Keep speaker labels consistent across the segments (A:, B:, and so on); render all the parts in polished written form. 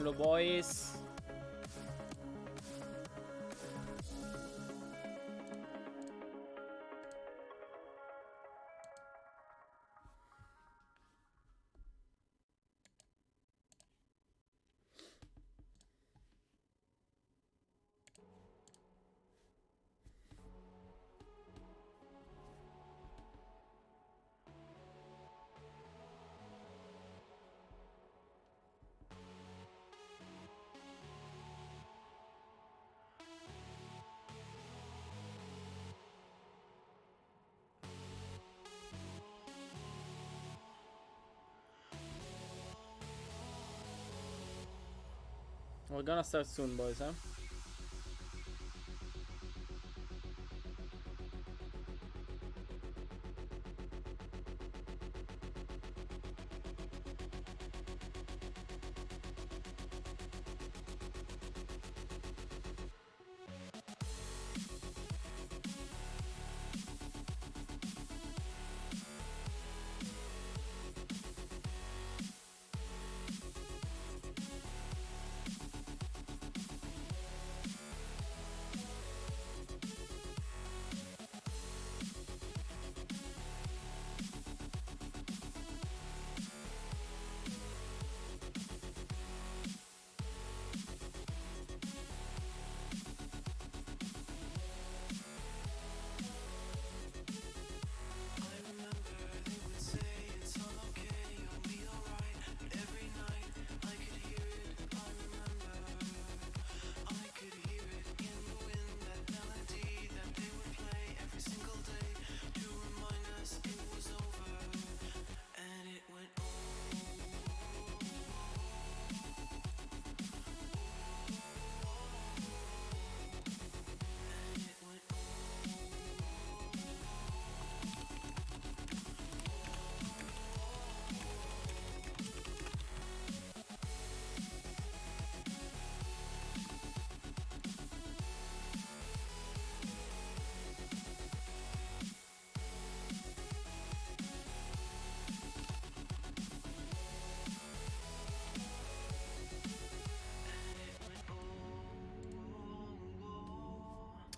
A: Hello boys. We're gonna start soon, boys, huh?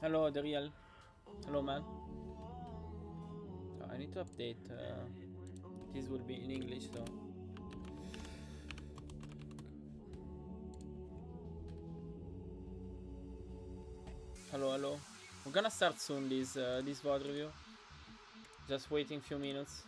A: Hello, the real. Hello, man. Oh, I need to update. This will be in English, though. Hello, hello. We're gonna start soon this VOD review. Just waiting few minutes.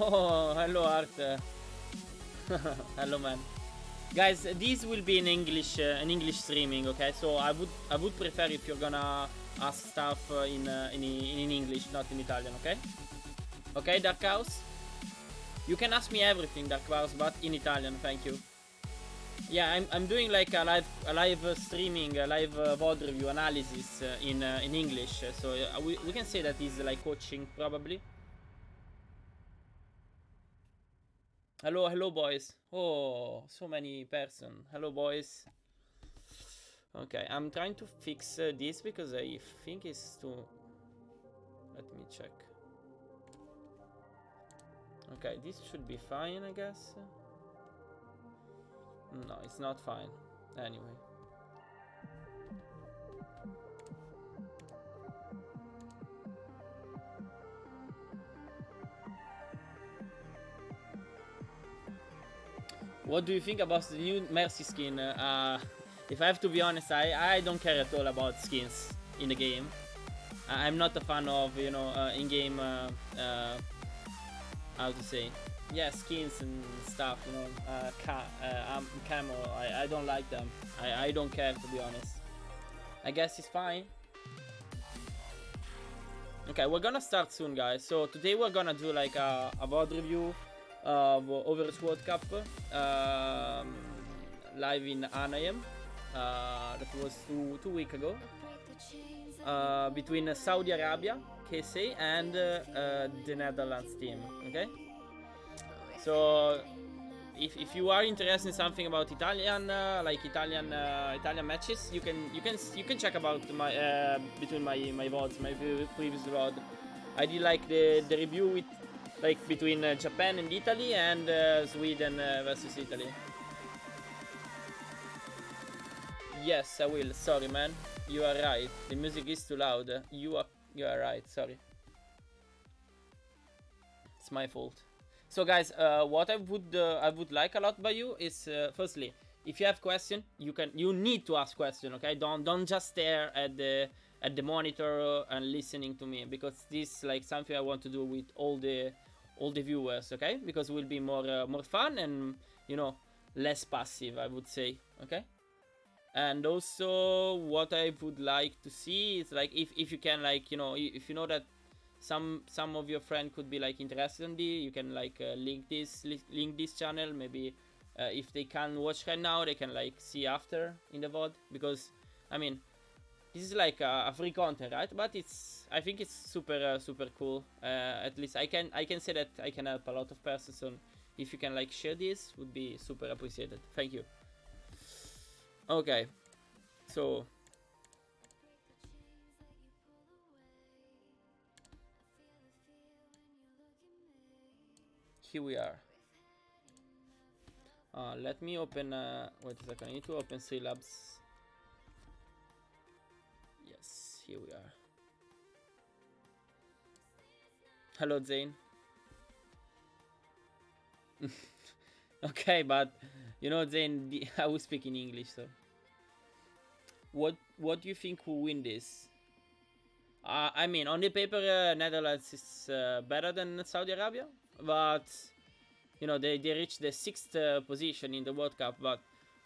A: Oh, hello, Art. Hello, man. Guys, this will be in English, an English streaming. Okay, so I would prefer if you're gonna ask stuff in English, not in Italian. Okay. Okay, Dark House. You can ask me everything, Dark House, but in Italian. Thank you. Yeah, I'm doing like a live streaming, a live VOD review analysis in English. So we can say that is like coaching probably. Hello, hello, boys. Oh, so many person. Hello, boys. Okay, I'm trying to fix this because I think it's too... Let me check. Okay, this should be fine, I guess. No, it's not fine. Anyway. What do you think about the new Mercy skin? If I have to be honest, I don't care at all about skins in the game. I'm not a fan of, you know, in-game, how to say, yeah, skins and stuff, you know, camo. I don't like them. I don't care, to be honest. I guess it's fine. Okay, we're gonna start soon, guys. So today we're gonna do like a VOD review of Overwatch World Cup live in Anaheim. That was two weeks ago. Between Saudi Arabia, KSA, and the Netherlands team. Okay. So if you are interested in something about Italian Italian matches, you can check about my between my VODs, my previous VOD. I did like the review with like between Japan and Italy and Sweden versus Italy. Yes, I will. Sorry, man. You are right. The music is too loud. You are right. Sorry. It's my fault. So guys, what I would like a lot by you is firstly, if you have question, you need to ask question, okay? Don't just stare at the monitor and listening to me, because this like something I want to do with all the viewers, okay? Because it will be more fun and, you know, less passive, I would say, okay? And also what I would like to see is like if you can, like, you know, if you know that some of your friends could be like interested in this, you can like link this channel. Maybe if they can't watch right now, they can like see after in the VOD, because I mean this is like a free content, right? But I think it's super cool. At least I can say that I can help a lot of persons. So if you can like share this, would be super appreciated. Thank you. Okay, so here we are. Let me open, wait a second, I need to open Syllabs. Yes, here we are. Hello, Zane. Okay, but you know, Zane, I will speak in English, so. What do you think will win this? I mean, on the paper, Netherlands is better than Saudi Arabia, but you know they reached the 6th position in the World Cup. But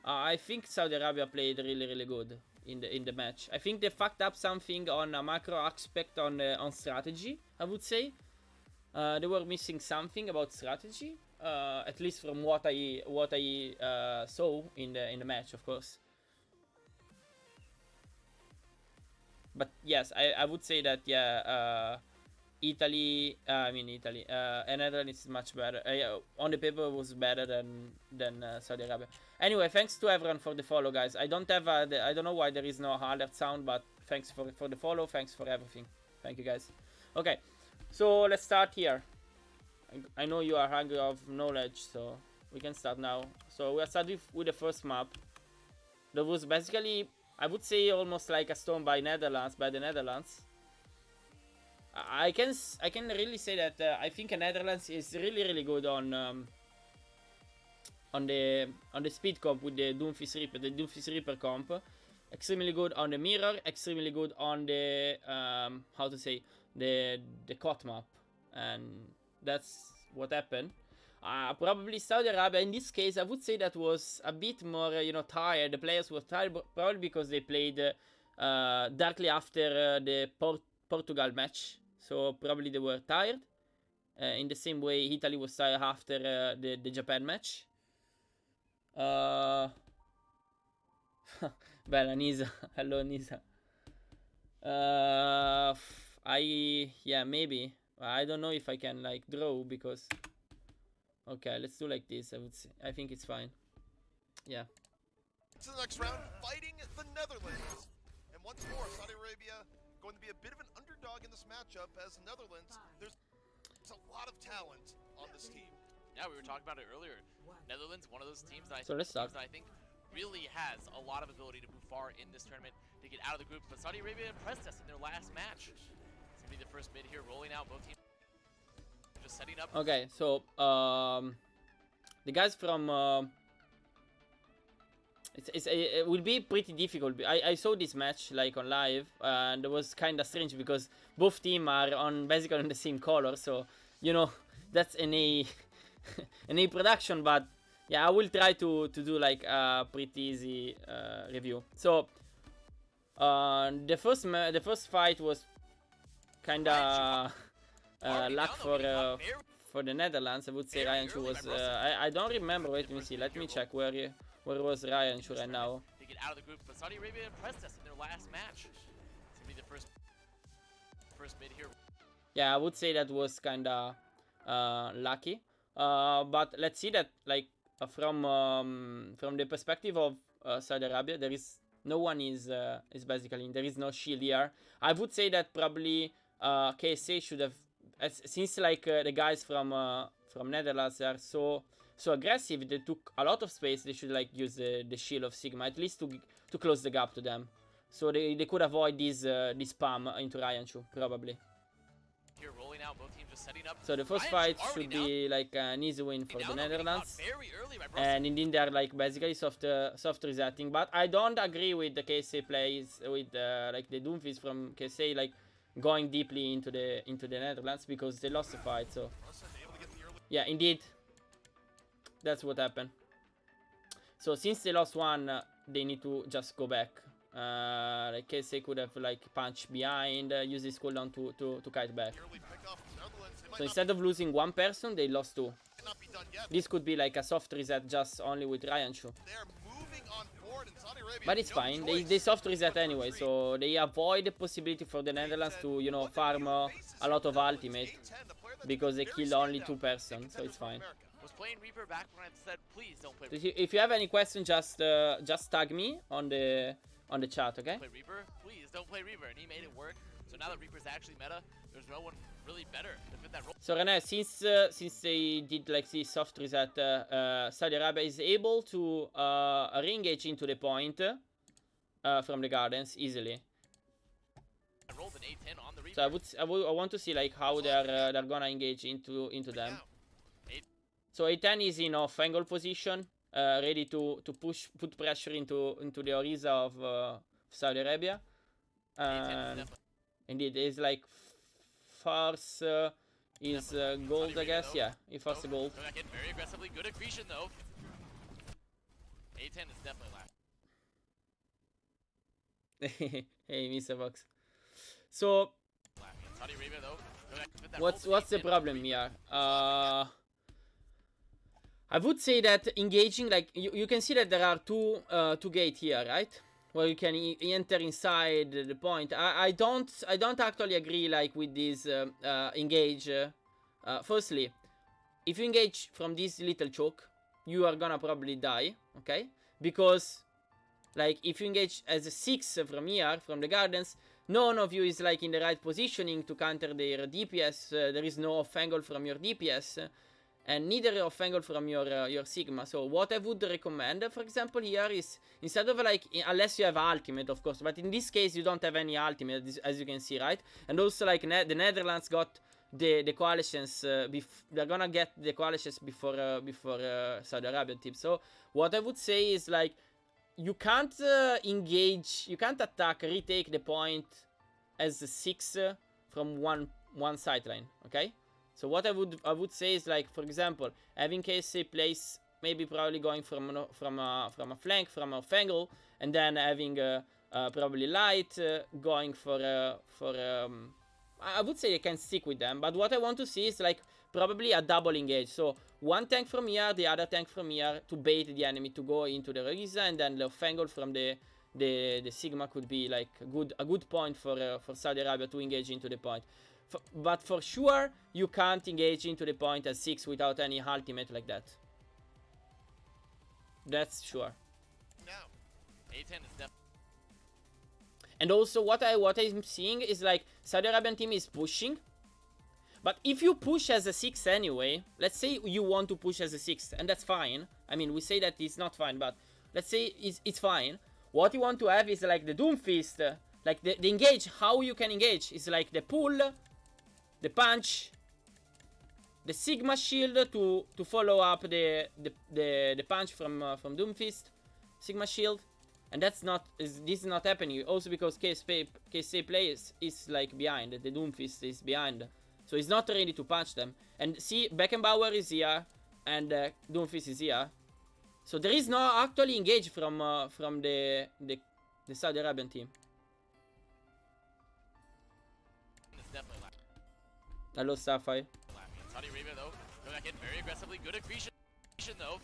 A: I think Saudi Arabia played really good in the match. I think they fucked up something on a macro aspect on strategy. I would say they were missing something about strategy, at least from what I saw in the match, of course. But yes, I would say that, yeah, Italy, and Netherlands is much better. On the paper was better than Saudi Arabia. Anyway, thanks to everyone for the follow, guys. I don't have I don't know why there is no alert sound, but thanks for the follow. Thanks for everything. Thank you, guys. Okay, so let's start here. I know you are hungry of knowledge, so we can start now. So we are starting with the first map. That was basically, I would say, almost like a storm by the Netherlands. I can really say that I think the Netherlands is really good on the speed comp with the Doomfist Reaper comp. Extremely good on the mirror, extremely good on the how to say, the COT map, and that's what happened. Probably Saudi Arabia in this case, I would say that was a bit more, you know, tired. The players were tired, probably because they played directly after the Portugal match, so probably they were tired. In the same way, Italy was tired after the Japan match. Bella Nisa, hello Nisa. Yeah, maybe. I don't know if I can like draw, because okay, let's do like this. I think it's fine. Yeah.
B: To the next round, fighting the Netherlands. And once more, Saudi Arabia going to be a bit of an underdog in this matchup, as Netherlands, there's a lot of talent on this team.
C: Yeah, we were talking about it earlier. Netherlands, one of those teams that
A: I
C: think really has a lot of ability to move far in this tournament to get out of the group. But Saudi Arabia impressed us in their last match. It's gonna be the first mid here, rolling out both teams. Just setting up.
A: Okay, so the guys from it will be pretty difficult. I saw this match like on live, and it was kind of strange because both teams are on basically on the same color. So you know that's an A production, but yeah, I will try to do like a pretty easy review. So the first fight was kinda luck for the Netherlands. I would say Ryan Chu was. I don't remember. Wait, let me see. Let me check where was Ryan Chu right now.
C: To get out of the group, but Saudi Arabia impressed us in their last match. It's gonna be the first mid here.
A: Yeah, I would say that was kinda lucky. But let's see that like from the perspective of Saudi Arabia, there is no one is basically there is no shield here. I would say that probably KSA should have, since like the guys from Netherlands are so aggressive, they took a lot of space. They should like use the shield of Sigma at least to close the gap to them, so they could avoid this spam into Ryan Chu probably.
C: Here rolling out, both teams just setting up.
A: So the first fight should be like an easy win for the Netherlands, and indeed they're like basically soft resetting. But I don't agree with the KSA plays with like the Doomfist from KSA like going deeply into the Netherlands because they lost the fight. So yeah, indeed, that's what happened. So since they lost one, they need to just go back. Like KSA could have like punched behind, use his cooldown to kite back. So instead of losing one person, they lost two. This could be like a soft reset just only with Ryan Chu. But it's fine, they soft reset anyway, so they avoid the possibility for the Netherlands to, you know, farm a lot of ultimate because they kill only two persons, so it's fine. If you have any question, just tag me on the chat, okay?
C: Play Reaper, please don't play Reaper, and he made it work. So now that Reaper's actually meta, there's no one really better to fit that role.
A: So René, since they did like this soft reset, Saudi Arabia is able to re-engage into the point from the gardens easily.
C: I rolled an A10 on the
A: Reaper. So I want to see like how they're gonna engage into them. So A10 is in off angle position, ready to put pressure into the Oriza of Saudi Arabia. Indeed, it's like force is gold, I guess. Yeah, he forced gold.
C: Getting very aggressively, good accretion though. A10 is definitely last.
A: Hey, Mr. Fox. So,
C: Saudi Arabia though.
A: What's the problem here? I would say that engaging, like you can see that there are two gates here, right? Where you can enter inside the point. I don't actually agree like with this engage. Firstly, if you engage from this little choke, you are gonna probably die, okay? Because like if you engage as a 6 from here, from the gardens, none of you is like in the right positioning to counter their DPS. There is no off angle from your DPS. And neither off angle from your Sigma. So what I would recommend, for example, here is instead of like, unless you have ultimate, of course, but in this case you don't have any ultimate, as you can see, right? And also like the Netherlands got the coalitions. They're gonna get the coalitions before Saudi Arabian team. So what I would say is like you can't engage, you can't attack, retake the point as a 6 from one sideline, okay? So what I would say is like, for example, having KSA place, maybe probably going from a flank, from a angle, and then having probably light going for I would say I can stick with them, but what I want to see is like probably a double engage. So one tank from here, the other tank from here to bait the enemy to go into the Reza, and then the angle from the Sigma could be like a good point for Saudi Arabia to engage into the point. But for sure, you can't engage into the point as 6 without any ultimate like that. That's sure.
C: Now, A10 is
A: and also what I'm seeing is like Saudi Arabian team is pushing. But if you push as a 6 anyway, let's say you want to push as a 6, and that's fine. I mean, we say that it's not fine, but let's say it's fine. What you want to have is like the Doomfist, like the engage. How you can engage is like the pull, the punch, the Sigma shield to follow up the punch from Doomfist, Sigma shield, and this is not happening. Also because KSA play is like behind, the Doomfist is behind, so he's not ready to punch them. And see, Beckenbauer is here, and Doomfist is here, so there is no actually engage from the Saudi Arabian team.
C: definitely
A: Hello, Sapphire.
C: Saudi Arabia, though, going back in very aggressively. Good accretion, though.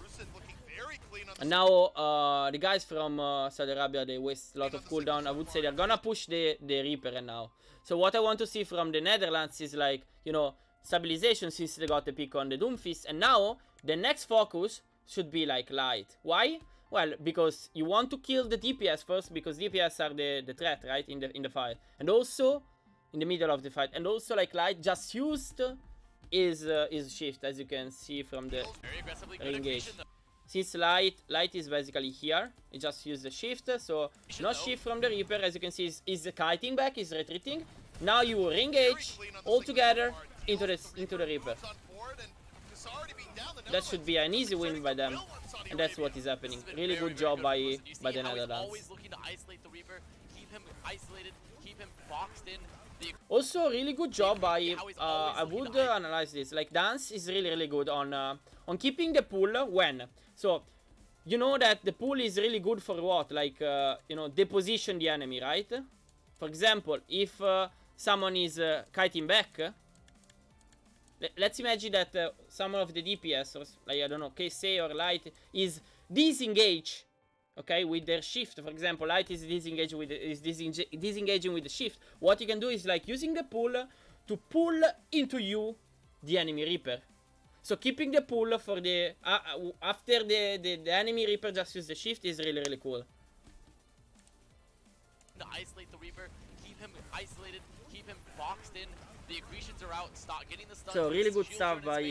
B: Rusin looking very clean on the
A: And now, the guys from Saudi Arabia, they waste a lot of cooldown. I would say they're gonna push the Reaper right now. So what I want to see from the Netherlands is like, you know, stabilization since they got the pick on the Doomfist. And now, the next focus should be like light. Why? Well, because you want to kill the DPS first, because DPS are the threat, right, in the fight. And also, in the middle of the fight. And also, like, light just used is shift, as you can see from the engage. Since light is basically here, it just used the shift, so not shift from the Reaper, as you can see, is kiting back, is retreating. Now you re-engage all together into the Reaper. That should be an easy win by them, and that's what is happening. Really good job by the Netherlands.
C: Always looking to isolate the Reaper, keep him isolated, keep him boxed in.
A: Also, really good job by, I would analyze this, like Dance is really good on keeping the pool when. So, you know that the pool is really good for what? Like, you know, deposition the enemy, right? For example, if someone is kiting back, let's imagine that some of the DPS, or like, I don't know, KSA or Light, is disengage, okay, with their shift. For example, Light is disengaging with the shift. What you can do is like using the pull to pull into you the enemy Reaper. So keeping the pull for the after the enemy Reaper just use the shift is really cool.
C: To isolate the Reaper, keep him isolated, keep him boxed in. The accretions are out, stop getting the stuns.
A: So really good stuff by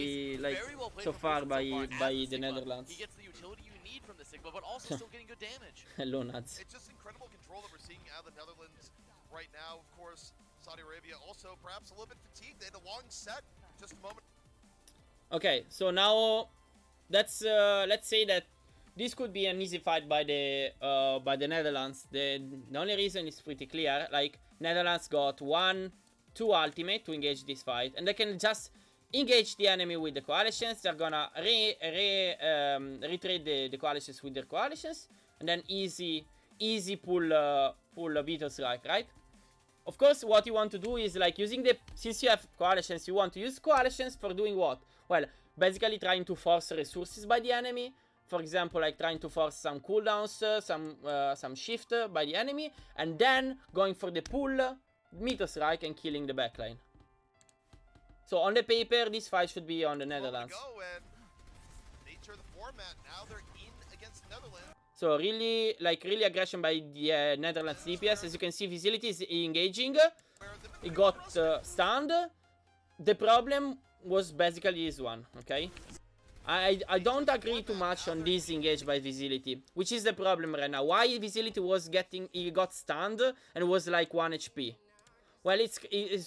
A: like so far by the Netherlands.
C: He gets the utility you need from the Sigma, but also still getting good damage.
A: Hello, nuts.
B: It's just incredible control that we're seeing out of the Netherlands right now. Of course, Saudi Arabia also perhaps a little bit fatigued. They had a long set just a moment.
A: Okay, so now let's say that this could be an easy fight by the Netherlands. The only reason is pretty clear. Like Netherlands got 2 ultimate to engage this fight, and they can just engage the enemy with the coalitions. They're gonna retrade the coalitions with their coalitions, and then easy pull Beetle Strike, right? Of course, what you want to do is like using since you have coalitions, you want to use coalitions for doing what? Well, basically trying to force resources by the enemy. For example, like trying to force some cooldowns, some shift by the enemy, and then going for the pull, Meteor Strike, and killing the backline. So on the paper, this fight should be on the Netherlands.
B: Nature of the format. Now they're in against Netherlands.
A: So really aggression by the Netherlands DPS. As you can see, Visility is engaging. It got stunned. The problem was basically this one, okay? I don't agree too much on this engage by Visility, which is the problem right now. Why Visility he got stunned and was like 1 HP? Well, it's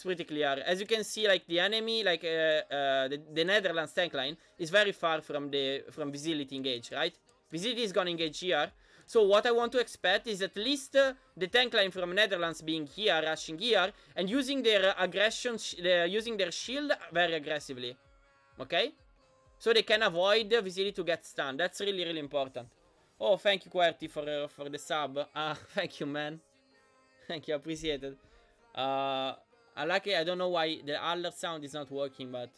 A: pretty clear. As you can see, like the enemy, like the Netherlands tank line is very far from Visility engage, right? Visility is gonna engage here. So what I want to expect is at least the tank line from Netherlands being here, rushing here, and using their aggression, using their shield very aggressively. Okay? So they can avoid Visility to get stunned. That's really important. Oh, thank you, QWERTY, for the sub. Thank you, man. Thank you, appreciate it. I don't know why the alert sound is not working, but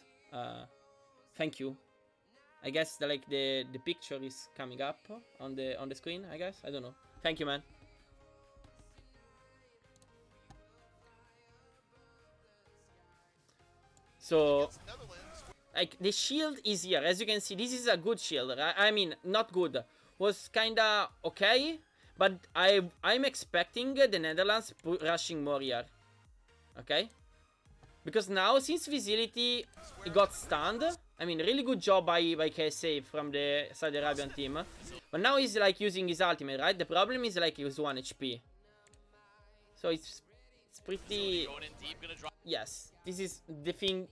A: thank you. I guess the picture is coming up on the screen, I guess. I don't know. Thank you, man. So like the shield is here. As you can see, this is a good shield. I mean, not good. Was kinda okay, but I'm expecting the Netherlands rushing more here. Okay? Because now, since Visility got stunned, I mean, really good job by KSA from the Saudi Arabian team. But now he's like using his ultimate, right? The problem is like he was 1 HP. So it's pretty... Yes, this is the thing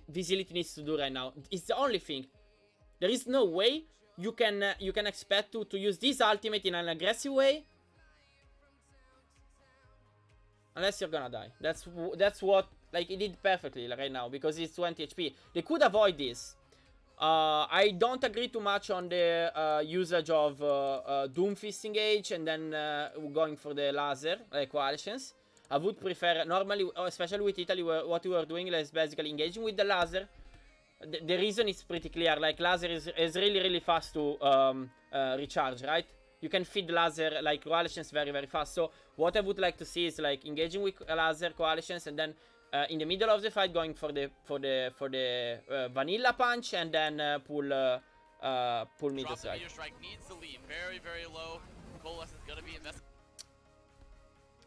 A: Visility needs to do right now. It's the only thing. There is no way you can expect to use this ultimate in an aggressive way. Unless you're gonna die. That's what, like, it did perfectly right now, because it's 20 HP. They could avoid this. I don't agree too much on the usage of Doomfist engage and then going for the laser, like coalitions. I would prefer, normally, especially with Italy, what we were doing is basically engaging with the laser. The reason is pretty clear, like laser is really, really fast to recharge, right? You can feed laser, like, coalitions very, very fast. So what I would like to see is, like, engaging with laser coalitions, and then in the middle of the fight going for the vanilla punch, and then pull meter strike.
C: Meteor strike needs to leave very, very low. Coalescence is gonna be invested.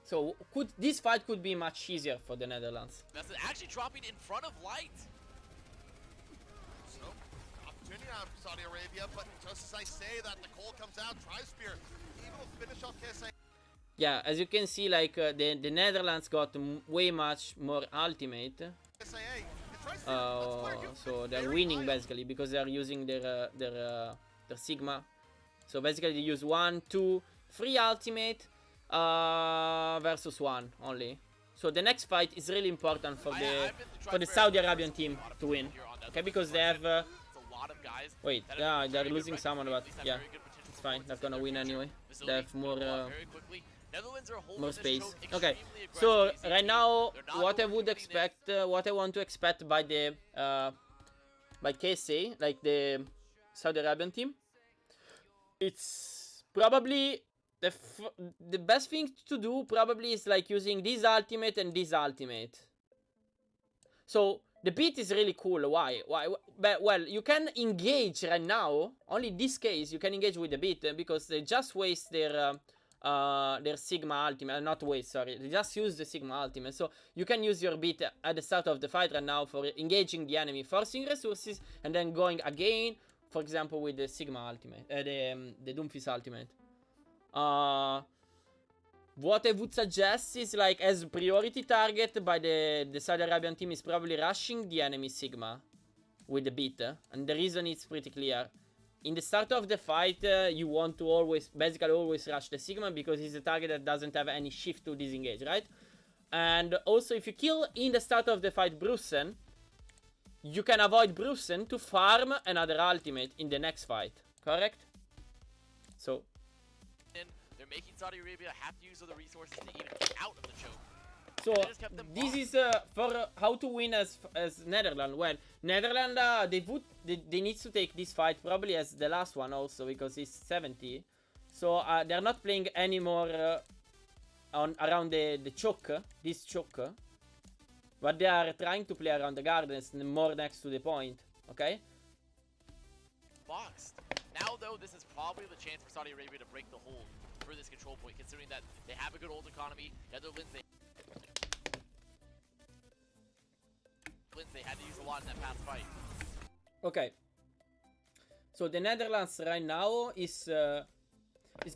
A: So this fight could be much easier for the Netherlands.
C: That's actually dropping in front of Light.
B: So, opportunity now for Saudi Arabia, but just as I say that, the Cole comes out, Tri-Spear, even will finish off KSA.
A: Yeah, as you can see, like, the Netherlands got way much more ultimate. So they're winning, basically, because they're using their Sigma. So basically they use 1, 2, 3 ultimate versus 1 only. So the next fight is really important for the Saudi Arabian team to win. Okay, because they have wait, yeah, they're losing someone, but yeah, it's fine. They're gonna win anyway. They have more space. Okay, so right now, what I would expect, what I want to expect by the by KSA, like the Saudi Arabian team, it's probably the best thing to do. Probably is like using this ultimate and this ultimate. So the beat is really cool. Why? But, well, you can engage right now. Only in this case you can engage with the beat because they just waste their Sigma ultimate. Not waste, sorry. They just use the Sigma ultimate. So you can use your beat at the start of the fight right now for engaging the enemy, forcing resources, and then going again, for example, with the Sigma ultimate, the Doomfist ultimate. What I would suggest is, like, as priority target by the Saudi Arabian team is probably rushing the enemy Sigma with the beat. And the reason is pretty clear. In the start of the fight, you want to basically always rush the Sigma because it's a target that doesn't have any shift to disengage, right? And also, if you kill in the start of the fight Brusen, you can avoid Brusen to farm another ultimate in the next fight, correct? So
C: they're making Saudi Arabia have to use other resources to even get out of the choke.
A: So this is for how to win as Netherlands. Well, Netherlands they need to take this fight probably as the last one also because it's 70. So they're not playing anymore around the choke, this choke, but they are trying to play around the gardens, more next to the point. Okay.
C: Boxed. Now though, this is probably the chance for Saudi Arabia to break the hold for this control point, considering that they have a good ult economy. Netherlands, they had to use a lot in that past fight.
A: Okay. So the Netherlands right now is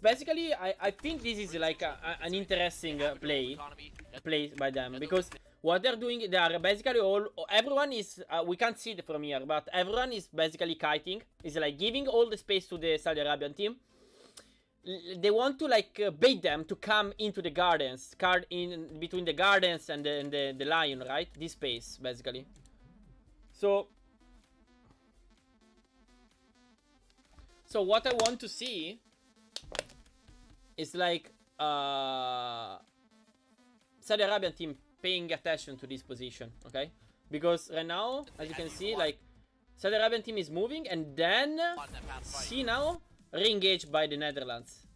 A: basically, I think this is like an interesting play by them, because what they're doing, they are basically everyone is, we can't see it from here, but everyone is basically kiting, is like giving all the space to the Saudi Arabian team. They want to like bait them to come into the gardens, in between the gardens and the lion, right? This space, basically. So what I want to see is like Saudi Arabian team paying attention to this position, okay? Because right now, as you can see, like Saudi Arabian team is moving, and then see now re-engaged by the Netherlands.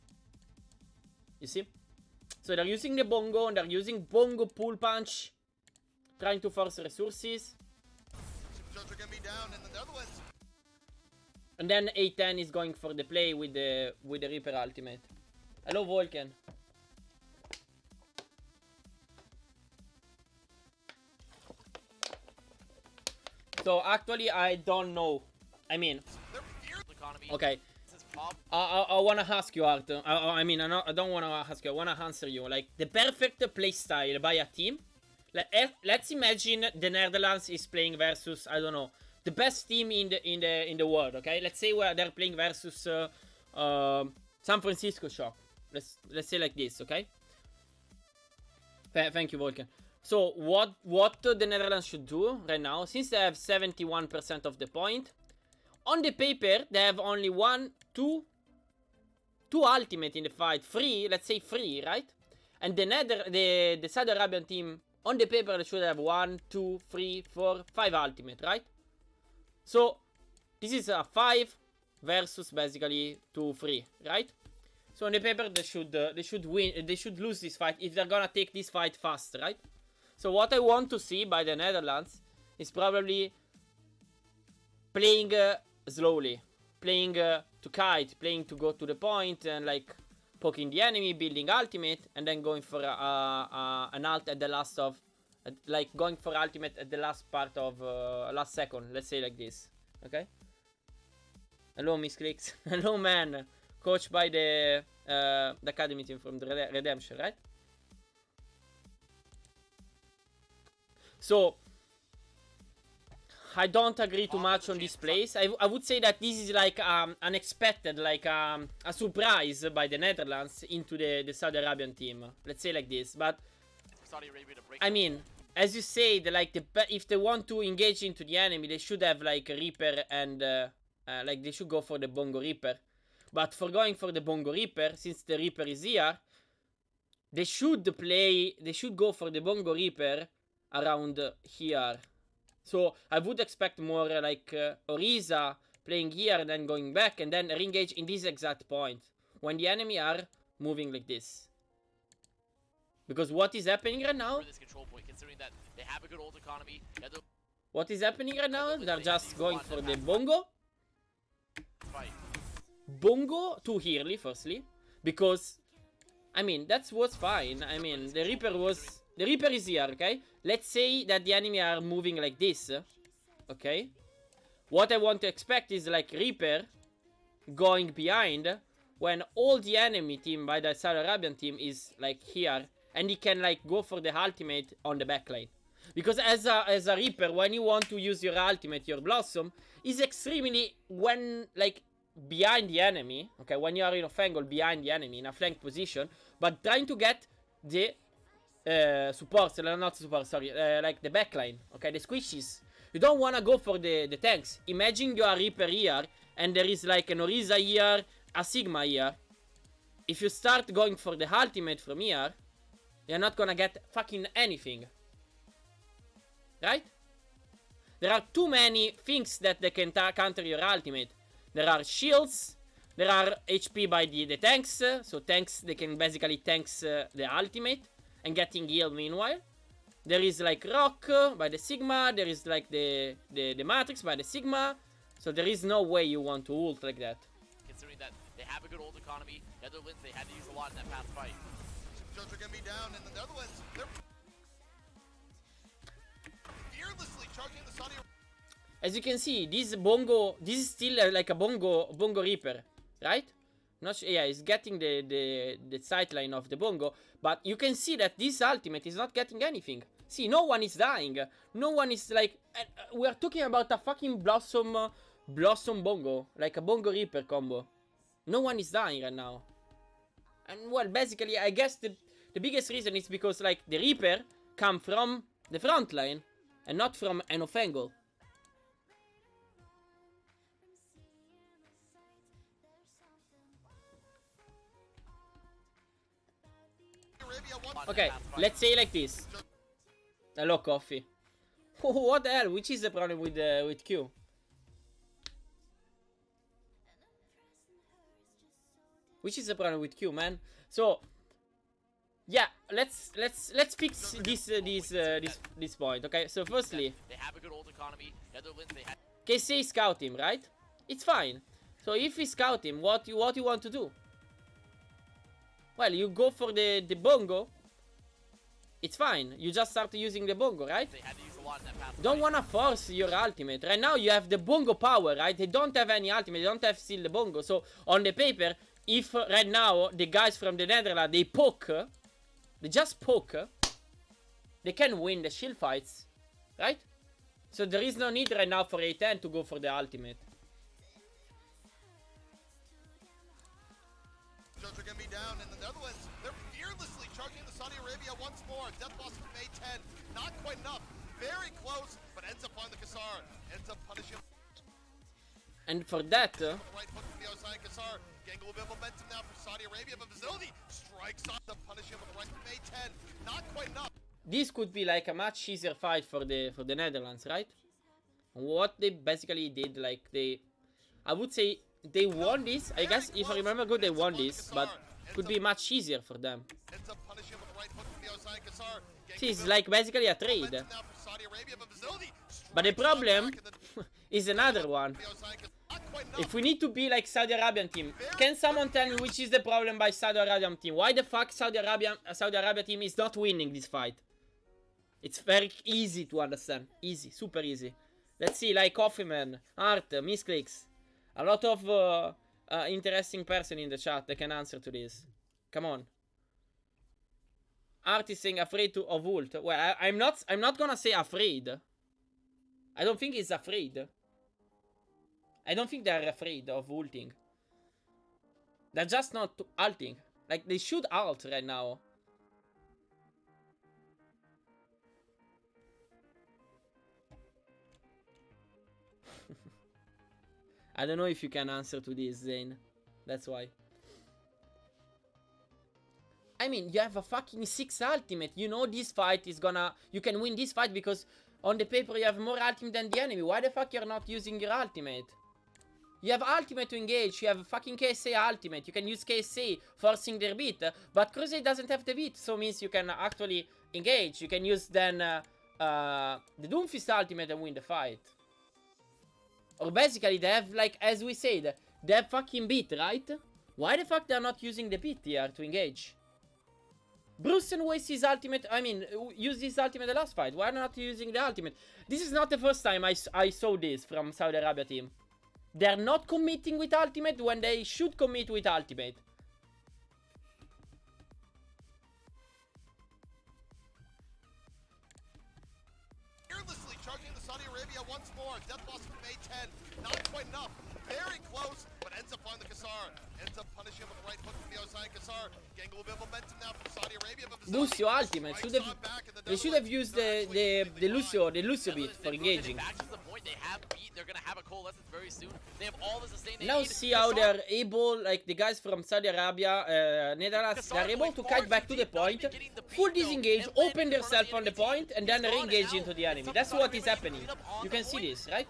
A: You see? So they're using the bongo, and they're using bongo pull punch, trying to force resources. And then A10 is going for the play with the Reaper ultimate. Hello, Volken. So actually, I don't know. I mean, okay. I wanna ask you, Arthur. I don't wanna ask you. I wanna answer you. Like the perfect playstyle by a team. Let's imagine the Netherlands is playing versus, I don't know, the best team in the world. Okay, let's say they're playing versus San Francisco Shock. Let's say like this. Okay. Thank you, Volken. So what the Netherlands should do right now, since they have 71% of the point, on the paper they have only two ultimate in the fight, let's say 3, right? And the Saudi Arabian team, on the paper, they should have 1, 2, 3, 4, 5 ultimate, right? So, this is a 5 versus basically 2, 3, right? So on the paper, they should win. They should lose this fight if they're gonna take this fight fast, right? So what I want to see by the Netherlands is probably playing slowly, playing to kite, playing to go to the point and like poking the enemy, building ultimate, and then going for an ult at the last of, like going for ultimate at the last part of last second. Let's say like this, okay? Hello, Miss Clicks. Hello, man. Coached by the academy team from the Redemption, right? So, I don't agree too much on this place. I would say that this is like unexpected, like a surprise by the Netherlands into the Saudi Arabian team. Let's say like this. But, I mean, as you say, if they want to engage into the enemy, they should have like a Reaper and like they should go for the Bongo Reaper. But for going for the Bongo Reaper, since the Reaper is here, they should go for the Bongo Reaper around here. So I would expect more like Orisa playing here and then going back and then re-engage in this exact point when the enemy are moving like this. Because what is happening right now? What is happening right now? They're just going for the Bongo. Bongo too early, firstly, because I mean that was fine. I mean the Reaper is here, okay? Let's say that the enemy are moving like this, okay? What I want to expect is like Reaper going behind when all the enemy team by the Saudi Arabian team is like here, and he can like go for the ultimate on the backline. Because as a Reaper, when you want to use your ultimate, your Blossom, is extremely when like behind the enemy, okay, when you are in a angle behind the enemy in a flank position, but trying to get the support, not support, sorry, like the backline, okay, the squishes. You don't want to go for the tanks. Imagine you are Reaper here and there is like an Orisa here, a Sigma here. If you start going for the ultimate from here, you're not gonna get fucking anything, right? There are too many things that they can counter your ultimate. There are shields, there are HP by the tanks, so tanks, they can basically tanks the ultimate and getting healed meanwhile. There is like Rock by the Sigma, there is like the Matrix by the Sigma, so there is no way you want to ult like that.
C: Considering that they have a good ult economy, Netherlands, they had to use a lot in that past fight.
B: Judge are going to be down in the Netherlands. They're fearlessly charging the Saudi.
A: As you can see, this Bongo, this is still like a Bongo Reaper, right? Not sure, yeah, it's getting the sightline of the Bongo, but you can see that this ultimate is not getting anything. See, no one is dying. No one is like, we are talking about a fucking Blossom Bongo, like a Bongo Reaper combo. No one is dying right now. And well, basically, I guess the biggest reason is because like the Reaper come from the front line and not from an off angle. Okay, let's say like this. Hello, Coffee. What the hell? Which is the problem with Q? Which is the problem with Q, man? So, yeah, let's fix this point. Okay, so firstly, KC scout him, right? It's fine. So if we scout him, what you want to do? Well, you go for the Bongo. It's fine. You just start using the Bongo, right? Don't wanna force your ultimate. Right now you have the Bongo power, right? They don't have any ultimate. They don't have still the Bongo. So on the paper, if right now the guys from the Netherlands, they poke, they just poke, they can win the shield fights, right? So there is no need right now for A10 to go for the ultimate.
B: Judge are going to be down in the Netherlands. They're fearlessly charging the Saudi Arabia once more. Death loss from A10. Not quite enough. Very close, but ends up on the Kassar. Ends up punishing.
A: And for that,
B: Right hook from the outside, Kassar. Getting a little bit of momentum now for Saudi Arabia, but Vazildi strikes on to punish him with the right May 10. Not quite enough.
A: this could be like a much easier fight for the Netherlands, right? What they basically did, like I would say they won this. I guess if I remember good, they won this, but could be much easier for them.
B: Ends up punishing him with the right hook from the outside, Kassar.
A: See, it's like basically a trade. But the problem is another one. If we need to be like Saudi Arabian team, can someone tell me which is the problem by Saudi Arabian team? Why the fuck Saudi Arabia team is not winning this fight? It's very easy to understand. Easy, super easy. Let's see, like Coffeeman, Art, Misclicks. A lot of interesting person in the chat that can answer to this. Come on. Art is saying afraid of ult. Well, I'm not gonna say afraid. I don't think he's afraid. I don't think they're afraid of ulting. They're just not ulting. Like, they should ult right now. I don't know if you can answer to this, Zane. That's why. I mean, you have a fucking 6 ultimate. You know this fight is gonna... You can win this fight because on the paper you have more ultimate than the enemy. Why the fuck you're not using your ultimate? You have ultimate to engage. You have fucking KSA ultimate. You can use KSA forcing their beat. But Crusade doesn't have the beat. So means you can actually engage. You can use then the Doomfist ultimate and win the fight. Or basically they have, like, as we said, they have fucking beat, right? Why the fuck they're not using the beat here to engage? Brucean wastes his ultimate, I mean, used his ultimate the last fight. Why not using the ultimate? This is not the first time I saw this from Saudi Arabia team. They're not committing with ultimate when they should commit with ultimate.
B: Fearlessly charging the Saudi Arabia once more. Death loss from May 10. Not quite enough. Very close, but ends up on the Kassar. Ends up punishing him with the right hook from the outside. Kassar getting a little bit of momentum now from Saudi Arabia. But
A: Lucio ultimate. They should have used the Lucio beat for engaging.
C: They have beat. They're gonna have a coalescence very soon. They have all the sustain they
A: Now
C: need.
A: see how they're able, like the guys from Saudi Arabia, Netherlands, they're able to kite back to the point, full disengage, open themselves on the point, and then re-engage into the enemy. That's what is happening. You can see this, right?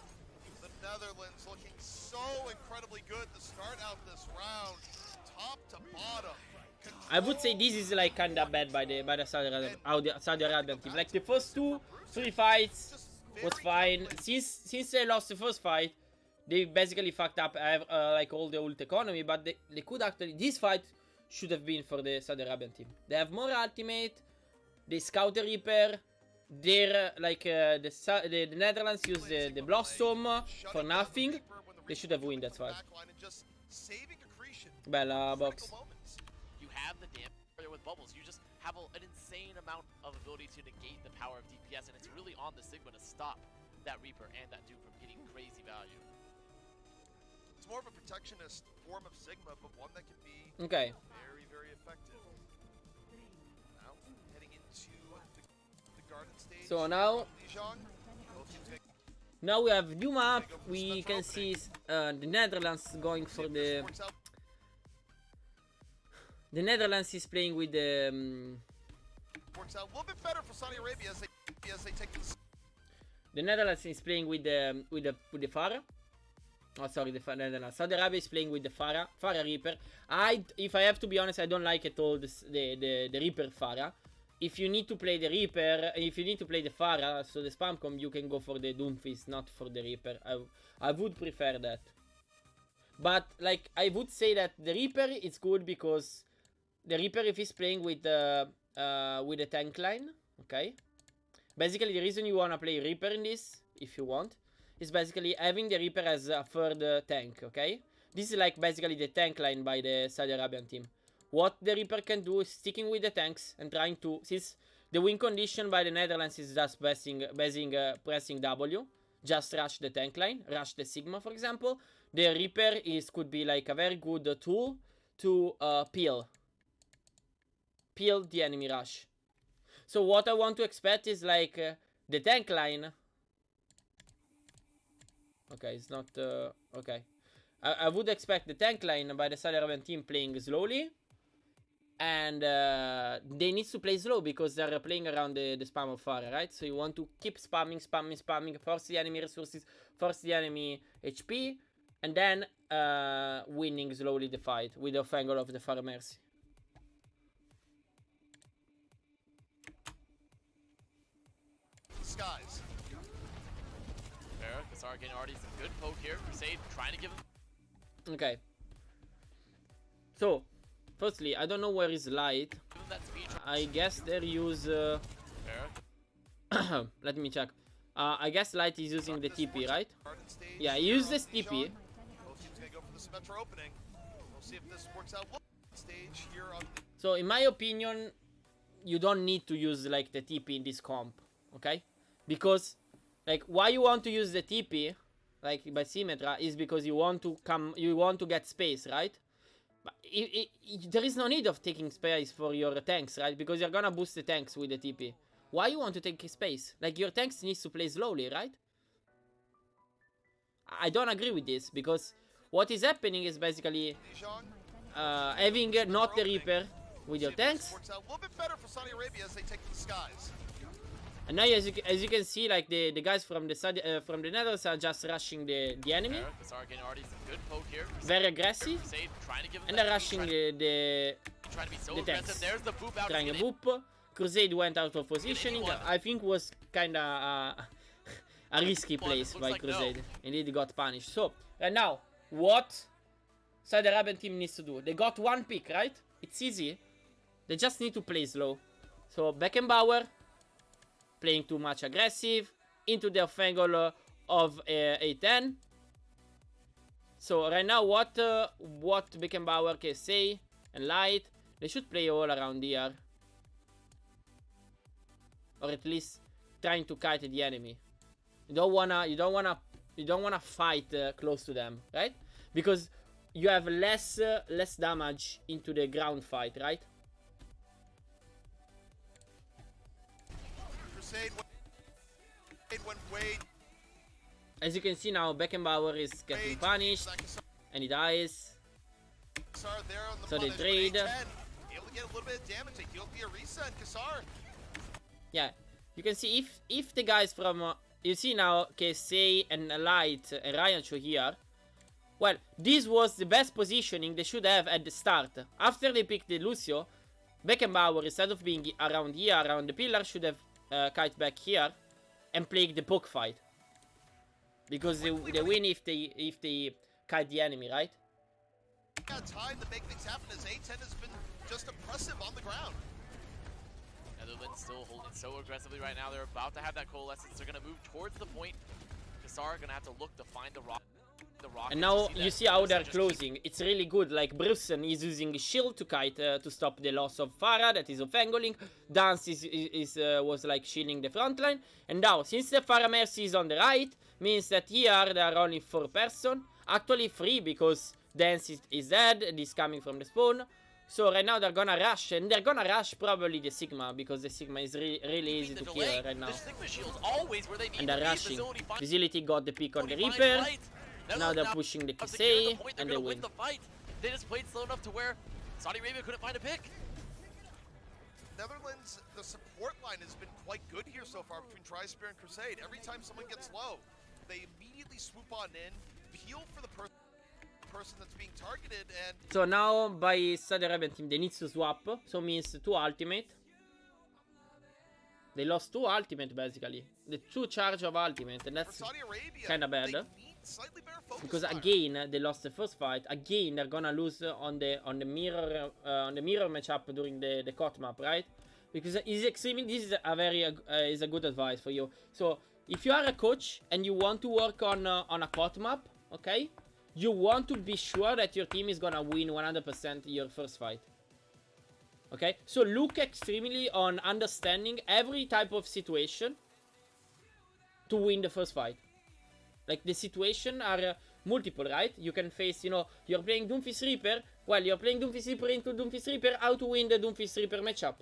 B: The Netherlands looking so incredibly good to start out this round, top to bottom.
A: I would say this is like kinda bad by the Saudi Arabian team. Like the first 2-3 fights was fine. Since they lost the first fight, they basically fucked up like all the ult economy. But they could actually, this fight should have been for the Saudi Arabian team. They have more ultimate. They scout the Reaper. They're like the Netherlands use the Blossom for nothing. They should have won that fight. Bella box.
C: You have the damage there with bubbles. You just have an insane amount of ability to negate the power of DPS, and it's really on the Sigma to stop that Reaper and that Doom from getting crazy value.
B: It's more of a protectionist form of Sigma, but one that can be
A: Okay.
B: very, very effective. Now, heading into the garden stage.
A: So now we have new map. We can see the Netherlands going for the... The Netherlands is playing with the...
B: Works out a little bit better for Saudi Arabia as they take this.
A: The Netherlands is playing with the Pharah. Oh, sorry, the Netherlands. Saudi Arabia is playing with the Pharah Reaper. If I have to be honest, I don't like at all the Reaper Pharah. If you need to play the Reaper, if you need to play the Pharah, so the spam comp, you can go for the Doomfist, not for the Reaper. I would prefer that. But like, I would say that the Reaper is good because the Reaper, if he's playing with the tank line, okay. Basically, the reason you wanna play Reaper in this, if you want, is basically having the Reaper as a third tank, okay? This is like basically the tank line by the Saudi Arabian team. What the Reaper can do is sticking with the tanks and trying to, since the win condition by the Netherlands is just pressing W, just rush the tank line, rush the Sigma, for example. The Reaper could be like a very good tool to peel the enemy rush. So what I want to expect is like the tank line. Okay, it's not... okay. I would expect the tank line by the Saudi Arabian team playing slowly. And they need to play slow because they're playing around the spam of Pharah, right? So you want to keep spamming, force the enemy resources, force the enemy HP, and then winning slowly the fight with the angle of the Pharah Mercy.
B: Skies.
C: Fair, Kassar getting already some good poke here. Crusade trying to give him.
A: Okay. So, firstly, I don't know where is Light.
C: Give him that speed.
A: I guess they use...
C: Fair.
A: let me check. I guess Light is using the TP, right?
B: Stage
A: Yeah,
B: here
A: use
B: on
A: this
B: Dijon.
A: TP.
B: Both teams gonna go for the Symmetra opening. We'll see if this works out. Stage here on
A: So, in my opinion, you don't need to use, like, the TP in this comp, okay? Because, like, why you want to use the TP, like, by Symmetra, is because you want to get space, right? But there is no need of taking space for your tanks, right? Because you're gonna boost the tanks with the TP. Why you want to take space? Like, your tanks needs to play slowly, right? I don't agree with this, because what is happening is basically
B: Dijon.
A: having not the Reaper with your
B: See if this
A: tanks.
B: works out a little bit better for Saudi Arabia as they take to the skies.
A: And now, as you can see, like, the guys from the Netherlands are just rushing the enemy.
C: Fair, Kassar getting already some good poke here.
A: Very aggressive.
C: Crusade trying to give him
A: And
C: that
A: they're
C: speed,
A: rushing
C: trying to be so
A: the
C: aggressive.
A: tanks.
C: There's the boop out.
A: Trying a
C: to get it.
A: boop. Crusade went out of positioning. I think was kinda a risky
C: Well,
A: place
C: looks
A: by
C: like no.
A: Crusade. Indeed, got punished. So, right now, what Saudi Arabian team needs to do? They got one pick, right? It's easy. They just need to play slow. So, Beckenbauer, playing too much aggressive, into the angle of A10. So, right now, what Beckenbauer, KSA, and Light, they should play all around here. Or at least trying to kite the enemy. You don't wanna fight close to them, right? Because you have less damage into the ground fight, right?
B: Crusade went way.
A: As you can see now, Beckenbauer is getting punished and he dies.
B: There on the
A: So they
B: punish, but
A: trade.
B: A10 able to get a little bit of damage. They heal via reset. Kassar.
A: Yeah, you can see if the guys from you see now KSA and Light and Ryan show here. Well, this was the best positioning they should have at the start. After they picked the Lucio, Beckenbauer, instead of being around here, around the pillar, should have kite back here and played the poke fight. Because they win if they kite the enemy, right?
B: Got time to make things happen as A10 has been just impressive on the ground.
C: Netherlands still holding so aggressively right now. They're about to have that coalescence. They're going to move towards the point. Kassar going to have to look to find the rock.
A: And now you see how they're closing. It's really good. Like Brusen is using shield to kite to stop the loss of Pharah that is offangling. Dance was like shielding the front line. And now, since the Pharah Mercy is on the right, means that here there are only 4 persons. Actually 3 because Dance is dead and is coming from the spawn. So right now they're gonna rush, and they're gonna rush probably the Sigma because the Sigma is really easy to kill right now. And they're rushing. Facility got the pick on the Reaper. Now they're pushing the Kisei, and they win.
C: They just played slow enough to where Saudi Arabia couldn't find a pick.
B: Netherlands, the support line has been quite good here so far between Tri-Spear and Crusade. Every time someone gets low, they immediately swoop on in, heal for the person that's being targeted, and...
A: So now by Saudi Arabian team they need to swap, so means 2 ultimate. They lost 2 ultimate basically. The 2 charge of ultimate, and that's kinda bad. Because again they lost the first fight. Again they're gonna lose on the mirror matchup during the COT map, right? Because this is a good advice for you. So if you are a coach and you want to work on a COT map, okay, you want to be sure that your team is gonna win 100% your first fight. Okay, so look extremely on understanding every type of situation to win the first fight. Like, the situation are multiple, right? You can face, you know, you're playing Doomfist Reaper. Well, you're playing Doomfist Reaper into Doomfist Reaper, how to win the Doomfist Reaper matchup.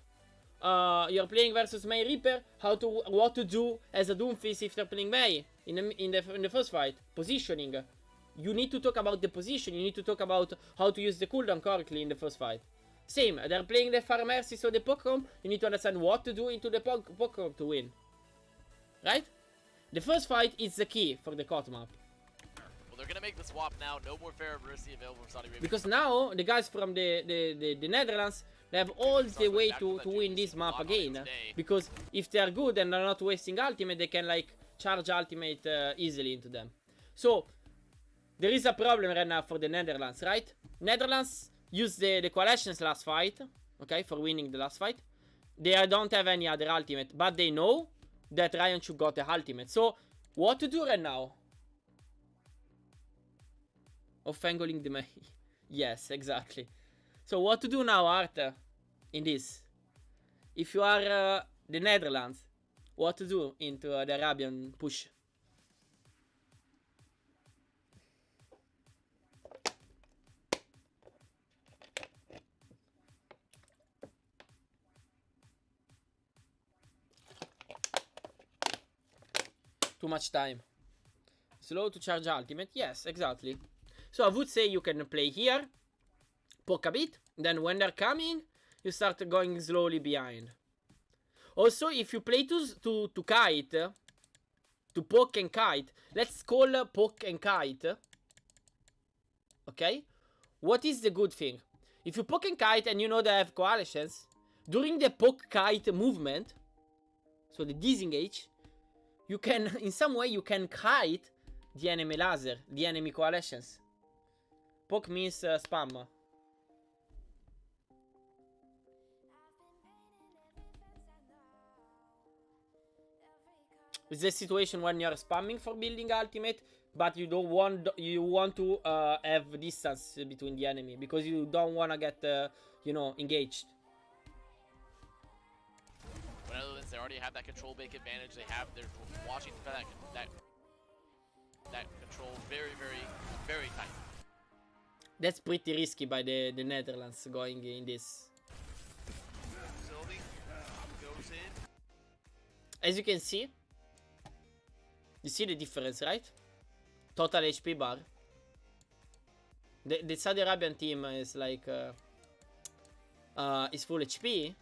A: You're playing versus Mei Reaper, what to do as a Doomfist if they're playing Mei. in the first fight. Positioning. You need to talk about the position. You need to talk about how to use the cooldown correctly in the first fight. Same. They're playing the Far Mercy, so the Pokemon. You need to understand what to do into the Pokemon to win. Right? The first fight is the key for the COD map.
C: Well, they're gonna make the swap now. No more Fair Mercy available from Saudi Arabia.
A: Because now the guys from the Netherlands, they have all the way to win this map again. Because if they are good and they're not wasting ultimate, they can like charge ultimate easily into them. So there is a problem right now for the Netherlands, right? Netherlands used the coalitions last fight, okay, for winning the last fight. They don't have any other ultimate, but they know that Ryan should got the ultimate. So what to do right now? Offangling the main. Yes, exactly. So what to do now, Arthur, in this? If you are the Netherlands, what to do into the Arabian push? Too much time. Slow to charge ultimate. Yes, exactly. So I would say you can play here, poke a bit, then when they're coming, you start going slowly behind. Also, if you play to kite, to poke and kite, let's call poke and kite. Okay? What is the good thing? If you poke and kite and you know they have coalitions, during the poke kite movement, so the disengage, you can, in some way, you can kite the enemy laser, the enemy coalitions. Poke means spam. It's the situation when you're spamming for building ultimate, but you don't want to have distance between the enemy because you don't want to get you know, engaged.
C: When Netherlands, they already have that control bake advantage. They're watching for that control very, very, very tight.
A: That's pretty risky by the Netherlands going in this.
B: Facility goes in.
A: As you can see, you see the difference, right? Total HP bar. The Saudi Arabian team is like is full HP,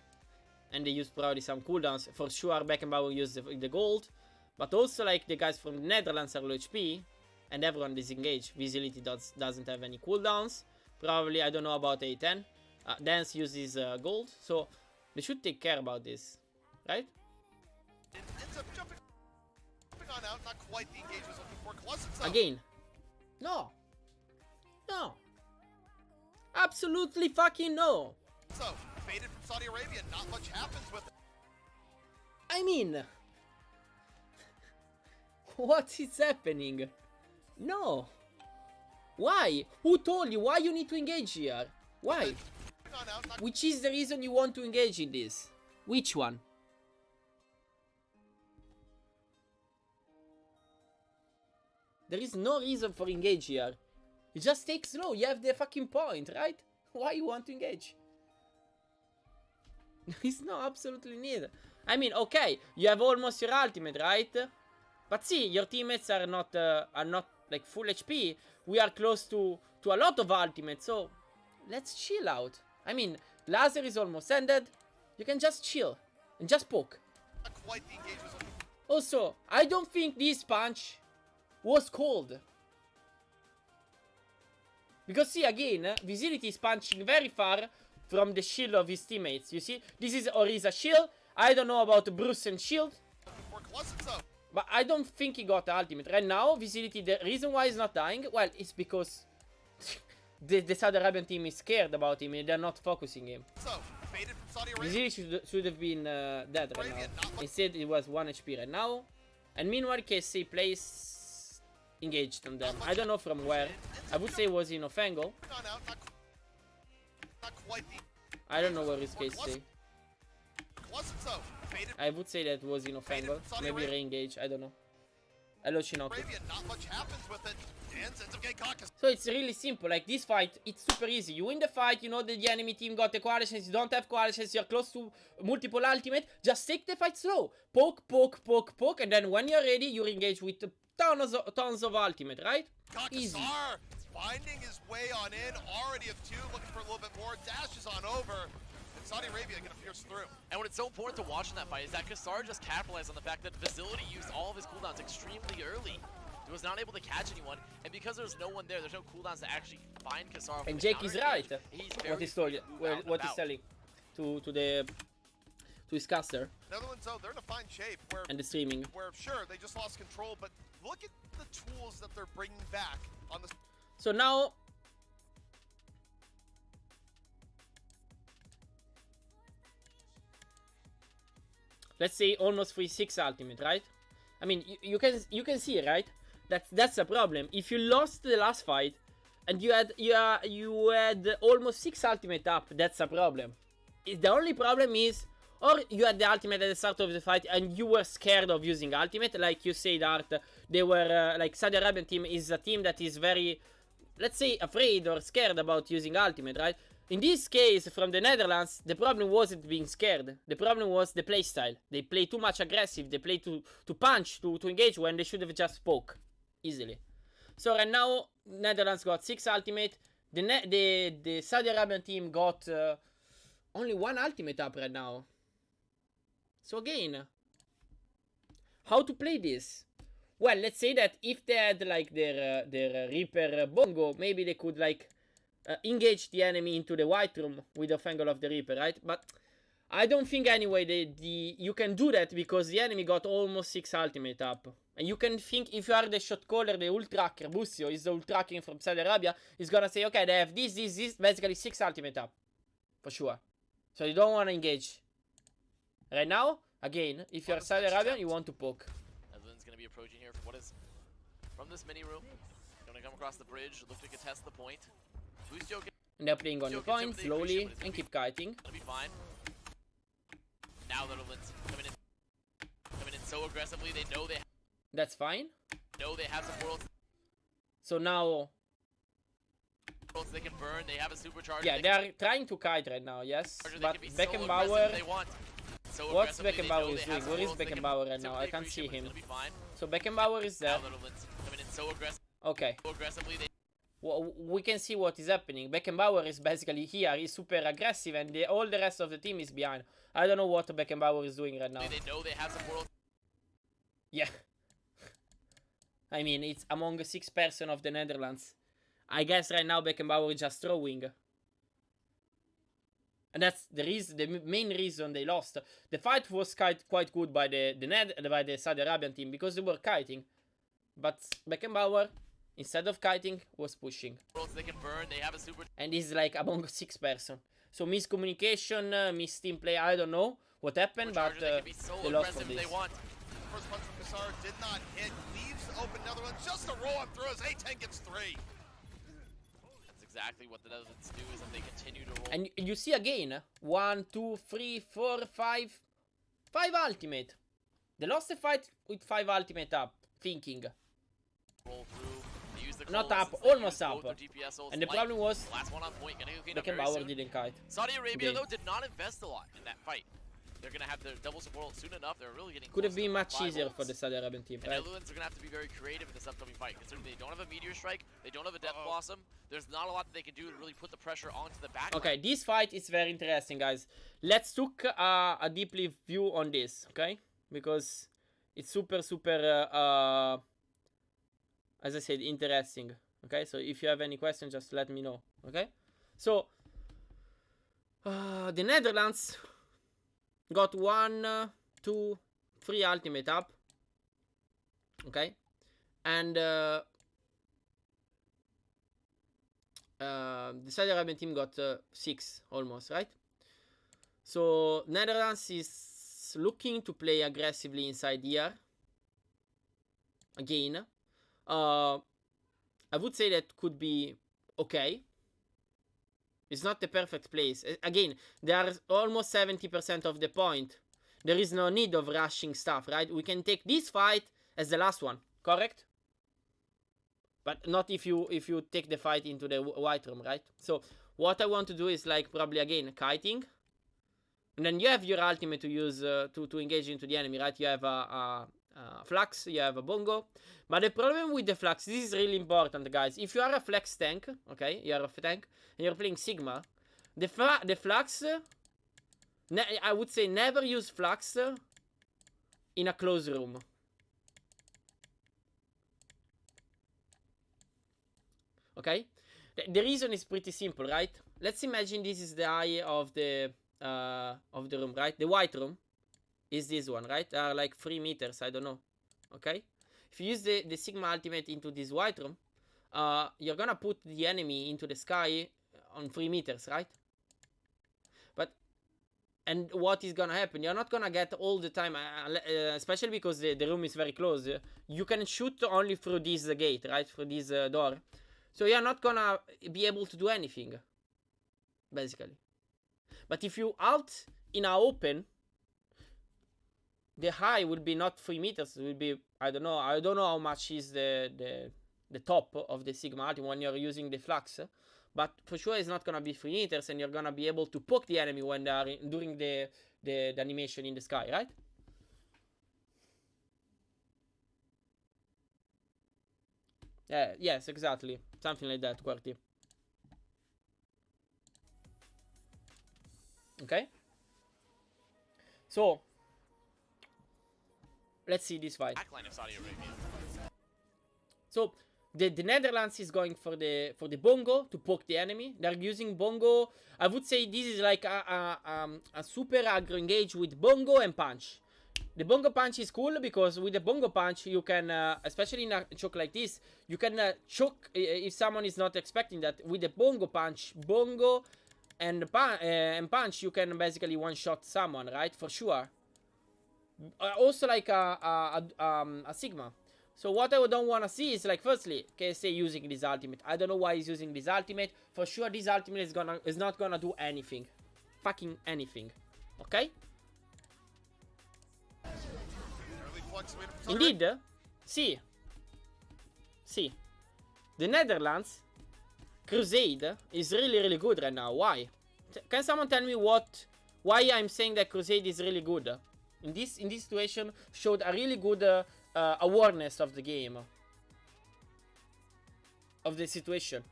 A: and they use probably some cooldowns. For sure, Beckenbauer used the gold, but also like the guys from the Netherlands are low HP, and everyone disengaged. Visibility doesn't have any cooldowns. Probably, I don't know about A10. Dance uses gold, so they should take care about this, right?
B: It ends up jumping on out, not quite the engage was looking for. Clusters
A: Again. No. No. Absolutely fucking no.
B: So, faded from Saudi Arabia, not much happens with it.
A: I mean, what is happening? No. Why? Who told you? Why you need to engage here? Why?
B: On out, not
A: Which is the reason you want to engage in this? Which one? There is no reason for engage here. You just take slow. You have the fucking point, right? Why you want to engage? There is no absolutely need. I mean, okay, you have almost your ultimate, right? But see, your teammates are not like full HP. We are close to a lot of ultimate, so let's chill out. I mean, laser is almost ended. You can just chill and just poke.
B: quite the engage was looking
A: Also, I don't think this punch was cold. Because see, again, Visibility is punching very far from the shield of his teammates. You see, this is Oriza's shield. I don't know about Bruce and shield,
B: for Clusters.
A: but I don't think he got the ultimate. Right now, Visibility, the reason why he's not dying, well, it's because the Saudi Arabian team is scared about him and they're not focusing him.
B: So, faded from Saudi Arabia.
A: Visibility should have been dead right now. Instead, it was 1 HP right now. And meanwhile, KC plays engaged on them. I don't know from where. I would say it was in Offangle.
B: On out, not quite the
A: I don't know where is KC.
B: Clusters. Faded
A: I would say that was in Offangle. Maybe re-engage, I don't know. Hello, Shinoku.
B: Arabia, not much happens with it. And ends up getting caught.
A: So it's really simple, like this fight, it's super easy. You win the fight, you know that the enemy team got the coalitions, you don't have coalitions, you're close to multiple ultimate, just take the fight slow. Poke, poke, poke, poke, and then when you're ready, you engage with tons of ultimate, right? Easy.
B: Kakasar finding his way on in, already have 2, looking for a little bit more, dashes on over, and Saudi Arabia gonna pierce through.
C: And what it's so important to watch in that fight is that Kassar just capitalized on the fact that Facility used all of his cooldowns extremely early. He was not able to catch anyone, and because there's no one there, there's no cooldowns to actually find Kassar.
A: And Jake is right. What he's telling to his caster
B: Netherlands, though, they're in a fine shape where,
A: and the streaming.
B: where sure, they just lost control, but look at the tools that they're bringing back on the...
A: So now, let's say almost 3-6 ultimate, right? I mean, you can see, right? That's a problem. If you lost the last fight and you had almost 6 ultimate up, that's a problem. The only problem is, or you had the ultimate at the start of the fight and you were scared of using ultimate, like you said, Art. They were like Saudi Arabian team is a team that is very, let's say, afraid or scared about using ultimate, right? In this case, from the Netherlands, the problem wasn't being scared. The problem was the playstyle. They play too much aggressive. They play to punch, to engage when they should have just spoke easily. So right now, Netherlands got 6 ultimate. The Saudi Arabian team got only 1 ultimate up right now. So again, how to play this? Well, let's say that if they had like their Reaper Bongo, maybe they could like engage the enemy into the white room with the angle of the Reaper, right? But I don't think anyway you can do that because the enemy got almost 6 ultimate up. And you can think if you are the shot caller, the ult tracker, Busio is the ult tracking from Saudi Arabia, he's gonna say, okay, they have this, basically 6 ultimate up. For sure. So you don't want to engage. Right now, again, if you're Saudi Arabian, you want to poke.
C: Netherlands going to be approaching here from what is from this mini room. Going to come across the bridge, look to contest the point.
A: And they're playing on the point slowly and keep kiting.
C: Gonna be fine. Now the Netherlands coming in so aggressively. They know
A: That's fine.
C: They have some worlds.
A: So now
C: they can burn. They have a supercharger.
A: Yeah, they are trying to kite right now. Yes, but
C: Beckenbauer.
A: What's Beckenbauer is doing? Where is Beckenbauer right now? I can't see him. So Beckenbauer is there. Okay. Well, we can see what is happening. Beckenbauer is basically here. He's super aggressive, and all the rest of the team is behind. I don't know what Beckenbauer is doing right now.
C: They know they have some worlds.
A: Yeah. I mean, it's among 6 person of the Netherlands. I guess right now Beckenbauer is just throwing. And that's the main reason they lost. The fight was quite good by the Saudi Arabian team because they were kiting. But Beckenbauer, instead of kiting, was pushing.
C: They can burn. They have a super.
A: And he's like among 6 person. So miscommunication, team play, I don't know what happened, but they lost for this.
B: First punch from Kassar did not hit, leaves open Netherlands just to roll him through as A10 gets 3.
C: Exactly what the Netherlands do is that they continue to roll.
A: And you see again, 1, 2, 3, 4, 5 ultimate. They lost the fight with 5 ultimate up, thinking.
C: Roll through. They use the
A: not up, almost up. And the problem was Beckenbauer didn't kite.
C: Saudi Arabia though did not invest a lot in that fight. They're gonna have their double support soon enough. They're really getting.
A: Could have been much easier for the Saudi Arabian team, right?
C: And Netherlands are gonna have to be very creative in this upcoming fight, considering they don't have a meteor strike, they don't have a death blossom. There's not a lot that they can do to really put the pressure onto the back.
A: Okay, this fight is very interesting, guys. Let's took a deeply view on this, okay? Because it's super, as I said, interesting. Okay, so if you have any questions, just let me know. Okay, so the Netherlands got 1, 2, 3 ultimate up. Okay, and the Saudi Arabian team got 6 almost, right? So Netherlands is looking to play aggressively inside here. Again, I would say that could be okay. It's not the perfect place. Again, they are almost 70% of the point. There is no need of rushing stuff, right? We can take this fight as the last one, correct? But not if you take the fight into the white room, right? So what I want to do is like probably again kiting, and then you have your ultimate to use to engage into the enemy, right? You have a Flux, you have a Bongo. But the problem with the Flux, this is really important, guys. If you are a Flex tank, okay, you are a tank, and you're playing Sigma, the Flux, I would say never use Flux in a closed room. Okay? The reason is pretty simple, right? Let's imagine this is the eye of the room, right? The white room is this one, right? Like 3 meters, I don't know. Okay? If you use the Sigma ultimate into this white room, you're gonna put the enemy into the sky on 3 meters, right? And what is gonna happen? You're not gonna get all the time, especially because the room is very close. You can shoot only through this gate, right? Through this door. So you're not gonna be able to do anything, basically. But if you out in a open, the high will be not 3 meters. It will be, I don't know how much is the top of the Sigma ultimate when you're using the Flux. But for sure it's not gonna be 3 meters, and you're gonna be able to poke the enemy when they are during the animation in the sky, right? Yes, exactly. Something like that, QWERTY. Okay? So, let's see this fight.
C: Backline of Saudi Arabia.
A: So, the Netherlands is going for the Bongo to poke the enemy. They're using Bongo. I would say this is like a super aggro engage with Bongo and Punch. The Bongo Punch is cool because with the Bongo Punch you can, especially in a choke like this, you can choke if someone is not expecting that. With the Bongo Punch, Bongo and Punch, you can basically one-shot someone, right? For sure. Also like a Sigma. So what I don't want to see is, like, firstly, KSA using this ultimate. I don't know why he's using this ultimate. For sure, this ultimate is not gonna do anything. Fucking anything. Okay? Indeed. See. The Netherlands Crusade is really good right now. Why? Can someone tell me why I'm saying that Crusade is really good? In this situation, showed a really good awareness of the game, of the situation.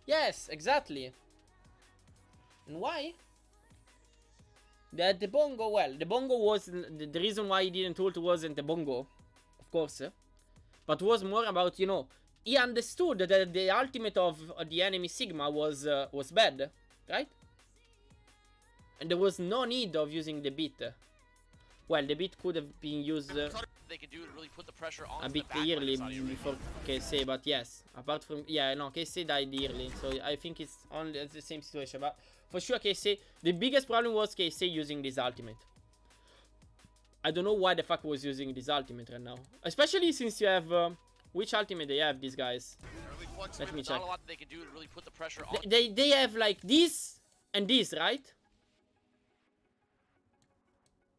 A: Yes, exactly. And why? That the Bongo, well, the Bongo was the reason why he didn't ult wasn't the Bongo, of course. But was more about, you know, he understood that the ultimate of the enemy Sigma was bad, right? And there was no need of using the beat. Well, the beat could have been used
C: They could do to really put the pressure on
A: a bit early before KSA, but yes. Apart from, yeah, no, KSA died early, so I think it's only the same situation. But for sure, KSA, the biggest problem was KSA using this ultimate. I don't know why the fuck was using this ultimate right now. Especially since you have... which ultimate they have, these guys? Let me check.
C: Not a lot they can do to really put the pressure on.
A: They have like this and this, right?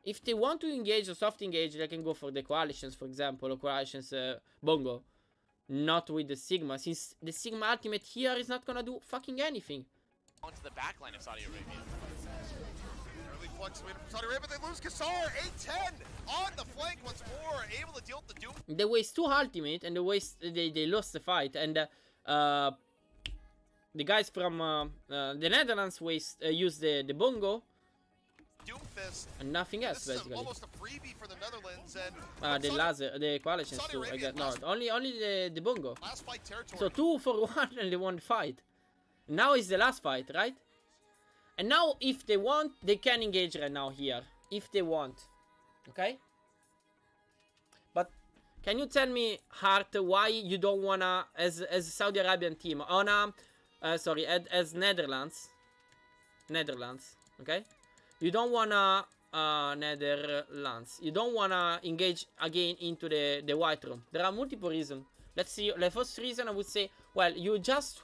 A: If they want to engage a soft engage, they can go for the Coalitions, for example, or Coalitions Bongo. Not with the Sigma, since the Sigma ultimate here is not gonna do fucking anything.
C: Onto the backline of Saudi Arabia.
B: Saudi Arabia, they lose Kassar, 8-10 on the flank once more, able to deal with the doom.
A: They waste 2 ultimate and they lost the fight, and the guys from the Netherlands use the Bongo
B: Doomfist.
A: and nothing else,
B: This is
A: basically.
B: almost a freebie for the Netherlands, and
A: The laser, the Coalitions
B: Saudi
A: too. I
B: Arabia
A: got no, only the Bongo.
B: last fight territory.
A: So 2 for 1 and they won the fight. Now is the last fight, right? And now, if they want, they can engage right now here. If they want. Okay? But, can you tell me, Hart, why you don't wanna, as Saudi Arabian team, as Netherlands, okay? You don't wanna, Netherlands. You don't wanna engage again into the white room. There are multiple reasons. Let's see. The first reason I would say, well, you just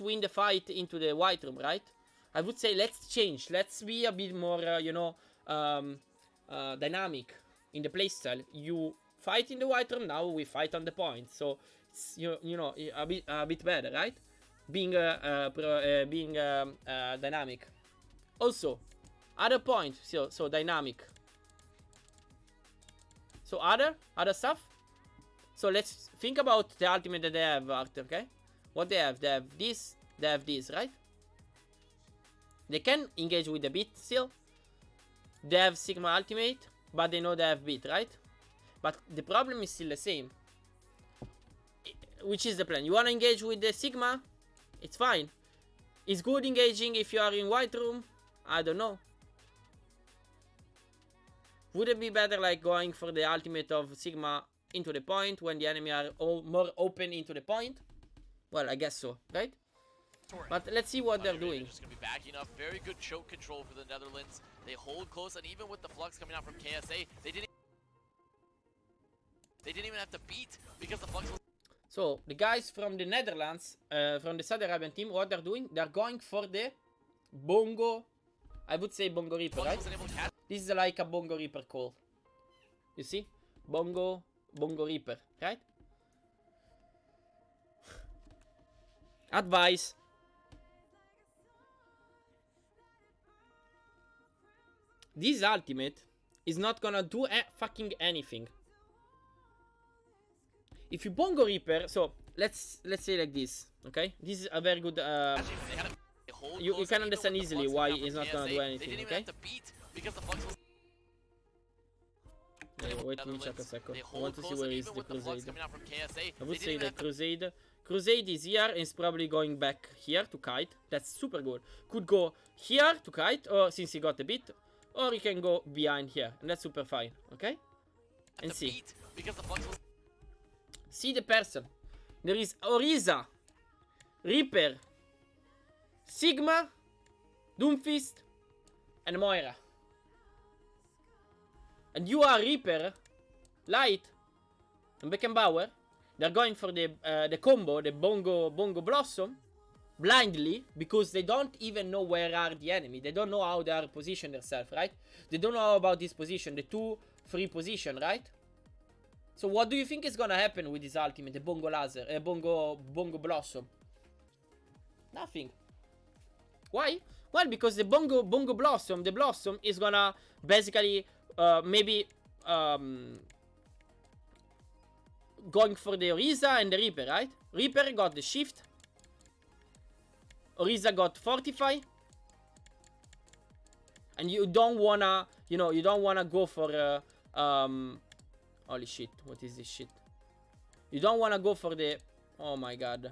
A: win the fight into the white room, right? I would say let's change. Let's be a bit more, dynamic in the playstyle. You fight in the white room. Now we fight on the point. So it's, you know, a bit better, right? Being dynamic. Also, other point. So dynamic. So other stuff. So let's think about the ultimate that they have, Arthur, okay? What they have this, right? They can engage with the beat still. They have Sigma ultimate, but they know they have beat, right? But the problem is still the same. Which is the plan? You wanna engage with the Sigma? It's fine. It's good engaging if you are in white room. I don't know. Would it be better like going for the ultimate of Sigma into the point when the enemy are all more open into the point? Well, I guess so, right? But let's see what they're doing.
C: Just gonna be backing up. Very good choke control for the Netherlands. They hold close, and even with the flux coming out from KSA, they didn't even have to beat because the flux was.
A: So the guys from the Netherlands, from the Saudi Arabian team, what they're doing? They're going for the Bongo. I would say Bongo Reaper, right? This is like a Bongo Reaper call. You see? Bongo Reaper, right? Advice. This ultimate is not gonna do fucking anything. If you Bongo Reaper, so let's say like this, okay? This is a very good. You can understand easily why he's not gonna do anything, okay? Wait, let me check a second. I want to see where is the Crusade. I would say the Crusade is here and is probably going back here to kite. That's super good. Could go here to kite, or since he got a bit, or he can go behind here, and that's super fine, okay? And see. See the person. There is Oriza, Reaper, Sigma, Doomfist, and Moira. And you are Reaper, Light, and Beckenbauer. They're going for the combo, the Bongo Blossom, blindly, because they don't even know where are the enemy. They don't know how they are positioned themselves, right? They don't know about this position, the 2-3 position, right? So what do you think is gonna happen with this ultimate, the Bongo Laser, Bongo Blossom? Nothing. Why? Well, because the Bongo Blossom, the Blossom is gonna basically maybe going for the Oriza and the Reaper, right? Reaper got the shift. Oriza got Fortify. And you don't wanna, you know, you don't wanna go for holy shit, what is this shit? You don't wanna go for the, oh my god,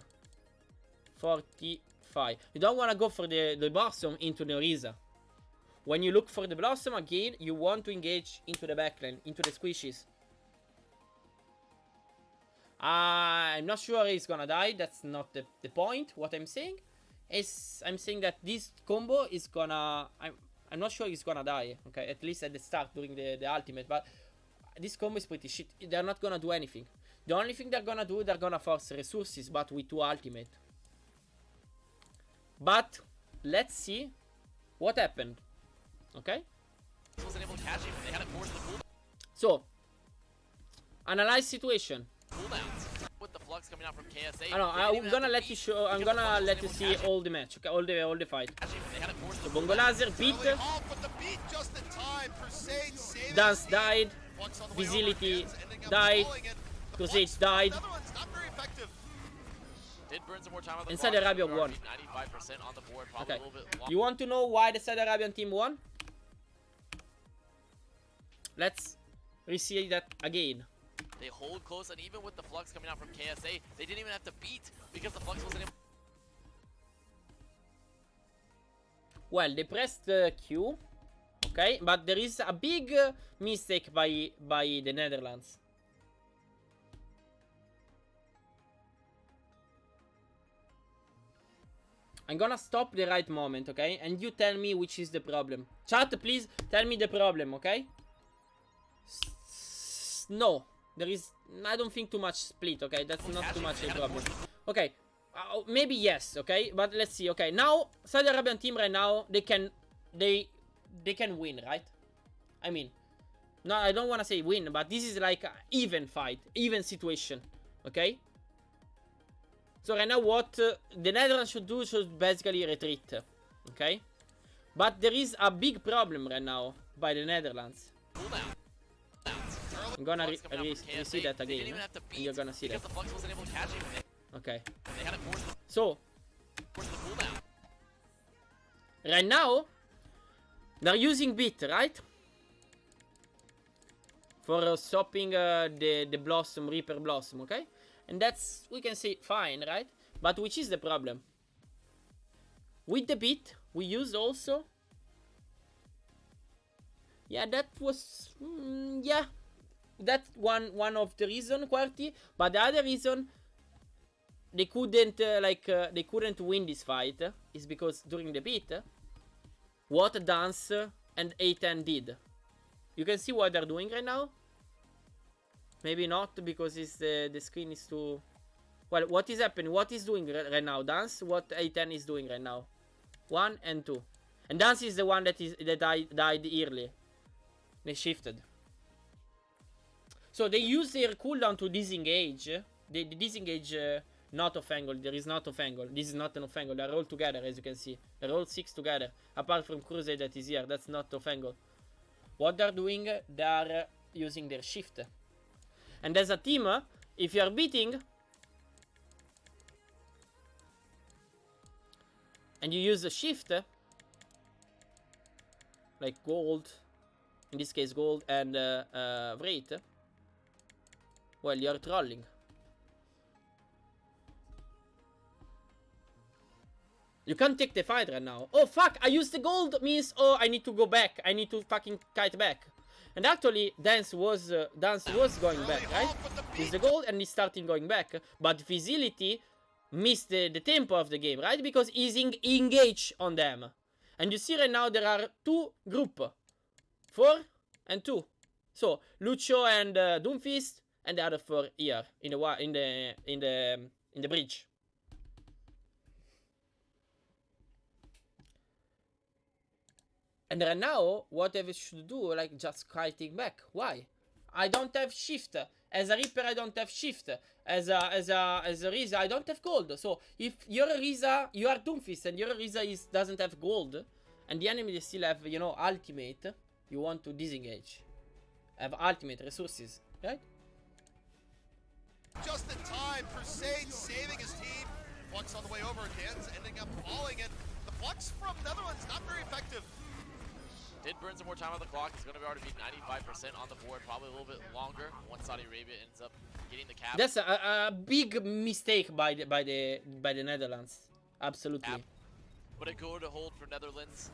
A: Fortify. You don't wanna go for the Blossom into the Oriza. When you look for the Blossom again, you want to engage into the backline, into the squishes. I'm not sure he's gonna die. That's not the point. What I'm saying is, I'm saying that this combo is gonna. I'm not sure he's gonna die. Okay, at least at the start during the ultimate. But this combo is pretty shit. They're not gonna do anything. The only thing they're gonna do, they're gonna force resources, but with 2 ultimate. But let's see what happened. Okay. So analyze situation.
C: With the flux coming out from KSA,
A: I'm gonna let you show. I'm gonna let you see all the match. Okay, all the fight. So Bongo Laser beat. Dance died. Visibility died. Crusade died. And Saudi Arabia won. Okay. You want to know why the Saudi Arabian team won? Let's re-see that again.
C: They hold close, and even with the flux coming out from KSA, they didn't even have to beat because the flux wasn't able.
A: Well, they pressed Q, okay, but there is a big mistake by the Netherlands. I'm gonna stop the right moment, okay, and you tell me which is the problem. Chat, please tell me the problem, okay? No. There is, I don't think too much split, okay? That's not too much a problem. Okay, maybe yes, okay? But let's see, okay? Now, Saudi Arabian team right now, they can win, right? I mean, No, I don't want to say win, but this is like an even fight, even situation, okay? So right now what the Netherlands should do should basically retreat, okay? But there is a big problem right now by the Netherlands. I'm gonna see that again, and you're gonna see that. Okay. So, right now, they're using bit, right? For stopping the Blossom, Reaper Blossom, okay? And that's, we can say, fine, right? But which is the problem? With the bit, we used also... Yeah, that was... yeah. That's one of the reason, Quarty. But the other reason they couldn't, they couldn't win this fight is because during the bit, what Dance and A10 did. You can see what they're doing right now. Maybe not, because it's the screen is too... Well, what is happening? What is doing right now? Dance, what A10 is doing right now. 1 and 2. And Dance is the one that died early. They shifted. So they use their cooldown to disengage. They disengage not off angle. There is not off angle. This is not an off angle. They're all together, as you can see. They're all 6 together. Apart from Crusade that is here. That's not off angle. What they're doing, they're using their shift. And as a team, if you are beating and you use the shift, like gold, in this case gold and Wraith, well, you're trolling. You can't take the fight right now. Oh fuck, I used the gold, means oh I need to go back. I need to fucking kite back. And actually Dance was going back, right? He's the gold and he's starting going back. But Facility missed the tempo of the game, right? Because he's engaged on them. And you see right now there are 2 groups. 4 and 2. So Lucio and Doomfist, and the other 4 here in the bridge. And right now, whatever should do, like just kiting back. Why? I don't have shift. As a Reaper, I don't have shift. As a Riza, I don't have gold. So if you're a Riza, you are Doomfist, and your Riza doesn't have gold, and the enemy still have, you know, ultimate, you want to disengage. Have ultimate resources, right?
B: Just in time, Crusade saving his team. Flux on the way over again, ending up falling, and the Flux from Netherlands not very effective.
C: Did burn some more time on the clock. He's going to be able to beat 95% on the board, probably a little bit longer once Saudi Arabia ends up getting the cap.
A: That's a big mistake by the Netherlands. Absolutely.
C: But a good hold for Netherlands.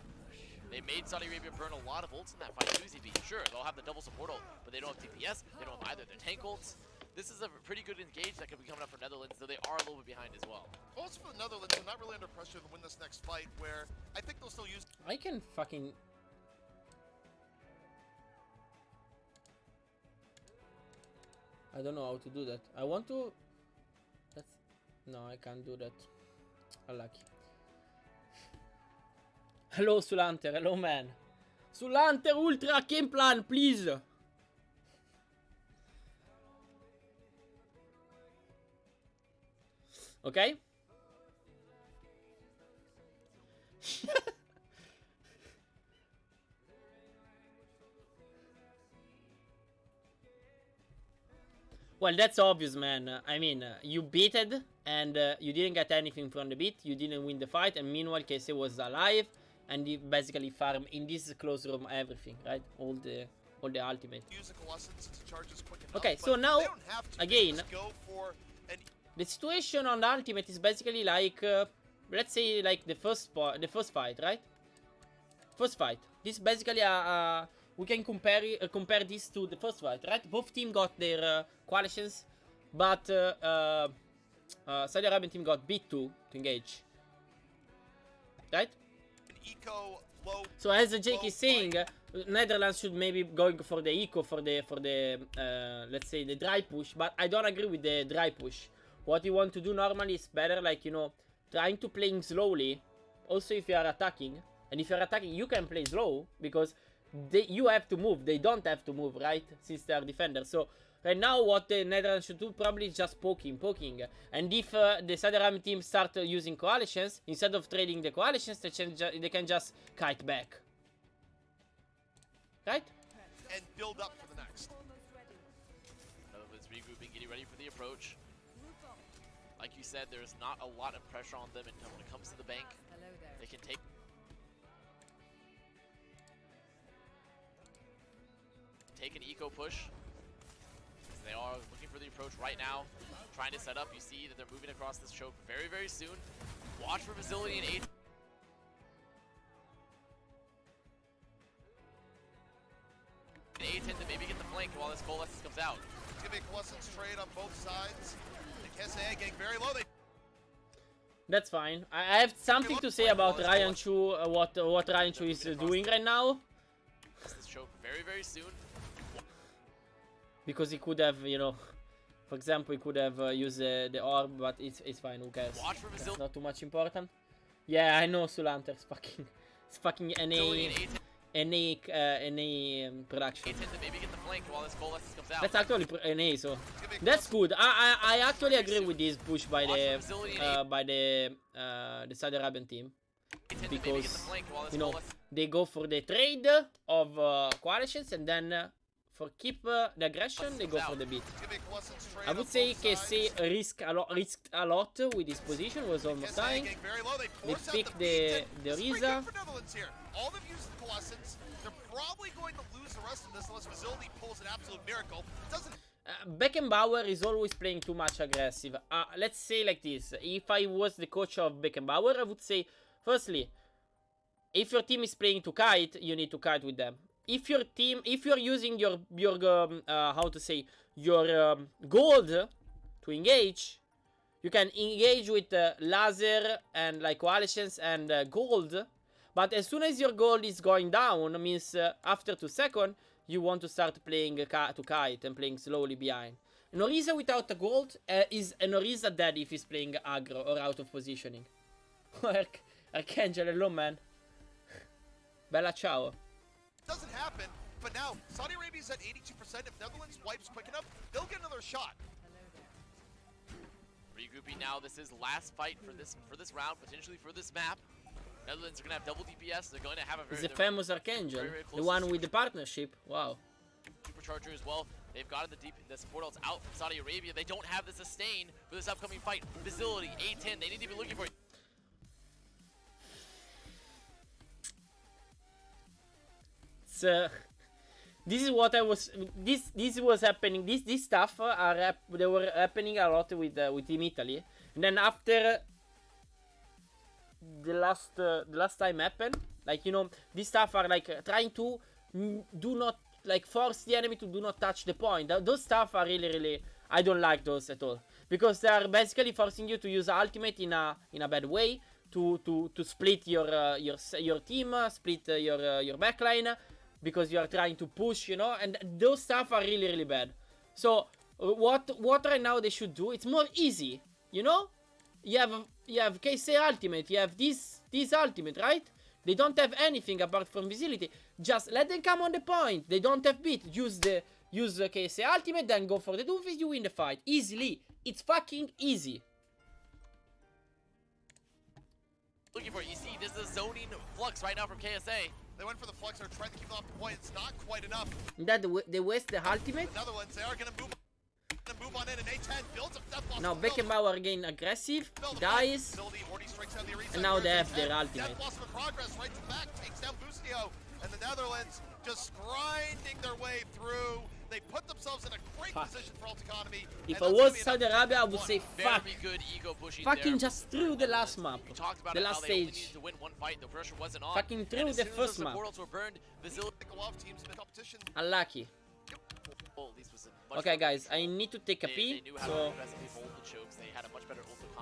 C: They made Saudi Arabia burn a lot of ults in that fight. ZB, sure, they'll have the double support ult, but they don't have DPS. They don't have either their tank ults. This is a pretty good engage that could be coming up for Netherlands, though they are a little bit behind as well.
B: Also for the Netherlands, they're not really under pressure to win this next fight, where I think they'll still use...
A: I can fucking... I don't know how to do that. I want to... That's... No, I can't do that. Unlucky. Hello, Sulanter. Hello, man. Sulanter Ultra game plan, please. Okay? Well, that's obvious, man. I mean, you beated, and you didn't get anything from the beat. You didn't win the fight, and meanwhile, KC was alive, and he basically farmed in this close room everything, right? All the ultimate. Okay, so now, again, the situation on the ultimate is basically like, let's say, like the first fight, right? First fight. This is basically we can compare this to the first fight, right? Both teams got their coalitions, but Saudi Arabian team got beat to engage, right? So as Jake is saying, Netherlands should maybe going for the eco for the let's say the dry push, but I don't agree with the dry push. What you want to do normally is better, like, you know, trying to playing slowly. Also, if you are attacking, and if you're attacking, you can play slow because you have to move. They don't have to move, right? Since they are defenders. So right now, what the Netherlands should do probably is just poking. And if the Saudi Arabian team start using coalitions, instead of trading the coalitions, they can just kite back. Right?
B: And build up for the next.
C: Netherlands regrouping, getting ready for the approach. Like you said, there's not a lot of pressure on them when it comes to the bank. They can take an eco push. They are looking for the approach right now, trying to set up. You see that they're moving across this choke very, very soon. Watch for Facility and 8. A10 to maybe get the flank while this Coalescence comes out.
B: It's going to be a Coalescence trade on both sides. The KSA getting very low.
A: That's fine. I have something to say about Ryan Chu, what Ryan Chu is doing right now.
C: This choke very, very soon.
A: Because he could have, you know, for example, he could have used the orb, but it's fine. Who cares? It's not too much important. Yeah, I know Sulanter. It's fucking NA production.
C: Maybe get the flank while this Coalescence comes out.
A: That's actually NA, so that's good. I actually agree with this push by the Saudi Arabian team, because you know they go for the trade of coalitions, and then for keep the aggression, they go for the beat. I would say KC risked a lot with this position, was almost dying. They picked the Riza.
B: All they've used the Coalescence. They're probably going to lose the rest of this unless Facility pulls an absolute miracle. It doesn't.
A: Beckenbauer is always playing too much aggressive. Let's say like this. If I was the coach of Beckenbauer, I would say, firstly, if your team is playing to kite, you need to kite with them. If you're using your how to say, your gold to engage, you can engage with laser and like coalitions and gold. But as soon as your gold is going down, means after 2 seconds, you want to start playing to kite and playing slowly behind. An Orisa without a gold is an Orisa dead if he's playing aggro or out of positioning. Archangel, hello man. Bella ciao.
B: Doesn't happen, but now Saudi Arabia's at 82%. If Netherlands wipes quick enough, they'll get another shot.
C: Regrouping now. This is last fight for this round, potentially for this map. Netherlands are gonna have double DPS. They're going to have a very.
A: He's the famous Archangel, the one with the partnership. Wow.
C: Supercharger as well. They've gotten the support ults out from Saudi Arabia. They don't have the sustain for this upcoming fight. Facility A10. They need to be looking for.
A: This is what I was. This was happening. This stuff they were happening a lot with Team Italy. And then after the last time happened, like, you know, this stuff are like trying to do not like force the enemy to do not touch the point. Those stuff are really I don't like those at all, because they are basically forcing you to use ultimate in a bad way to split your team, split your backline, because you are trying to push, you know, and those stuff are really bad. So what right now they should do, it's more easy, you know. You have KC ultimate, you have this ultimate, right? They don't have anything apart from visibility. Just let them come on the point. They don't have beat. Use the KC ultimate, then go for the doomfist, you win the fight easily. It's fucking easy.
C: Looking for it. You see, this is a zoning flux right now from KSA.
B: They went for the flux. They're trying to keep them off the point. It's not quite enough.
A: That they waste the ultimate.
B: The Netherlands, they are going to move on in, and A10 builds up Death Loss.
A: Now Beckenbauer again aggressive, dies, and now they have their ultimate.
B: Death Loss of progress right to the back, takes down Bustio, and the Netherlands just grinding their way through. They put themselves in a great position for ult economy.
A: If I was Saudi Arabia, I would say fuck.
C: Good ego pushing
A: fucking
C: there.
A: just through the last map, the last stage.
C: To win one fight, the pressure wasn't on.
A: Fucking through the first map. Unlucky. Okay guys, I need to take a pee, so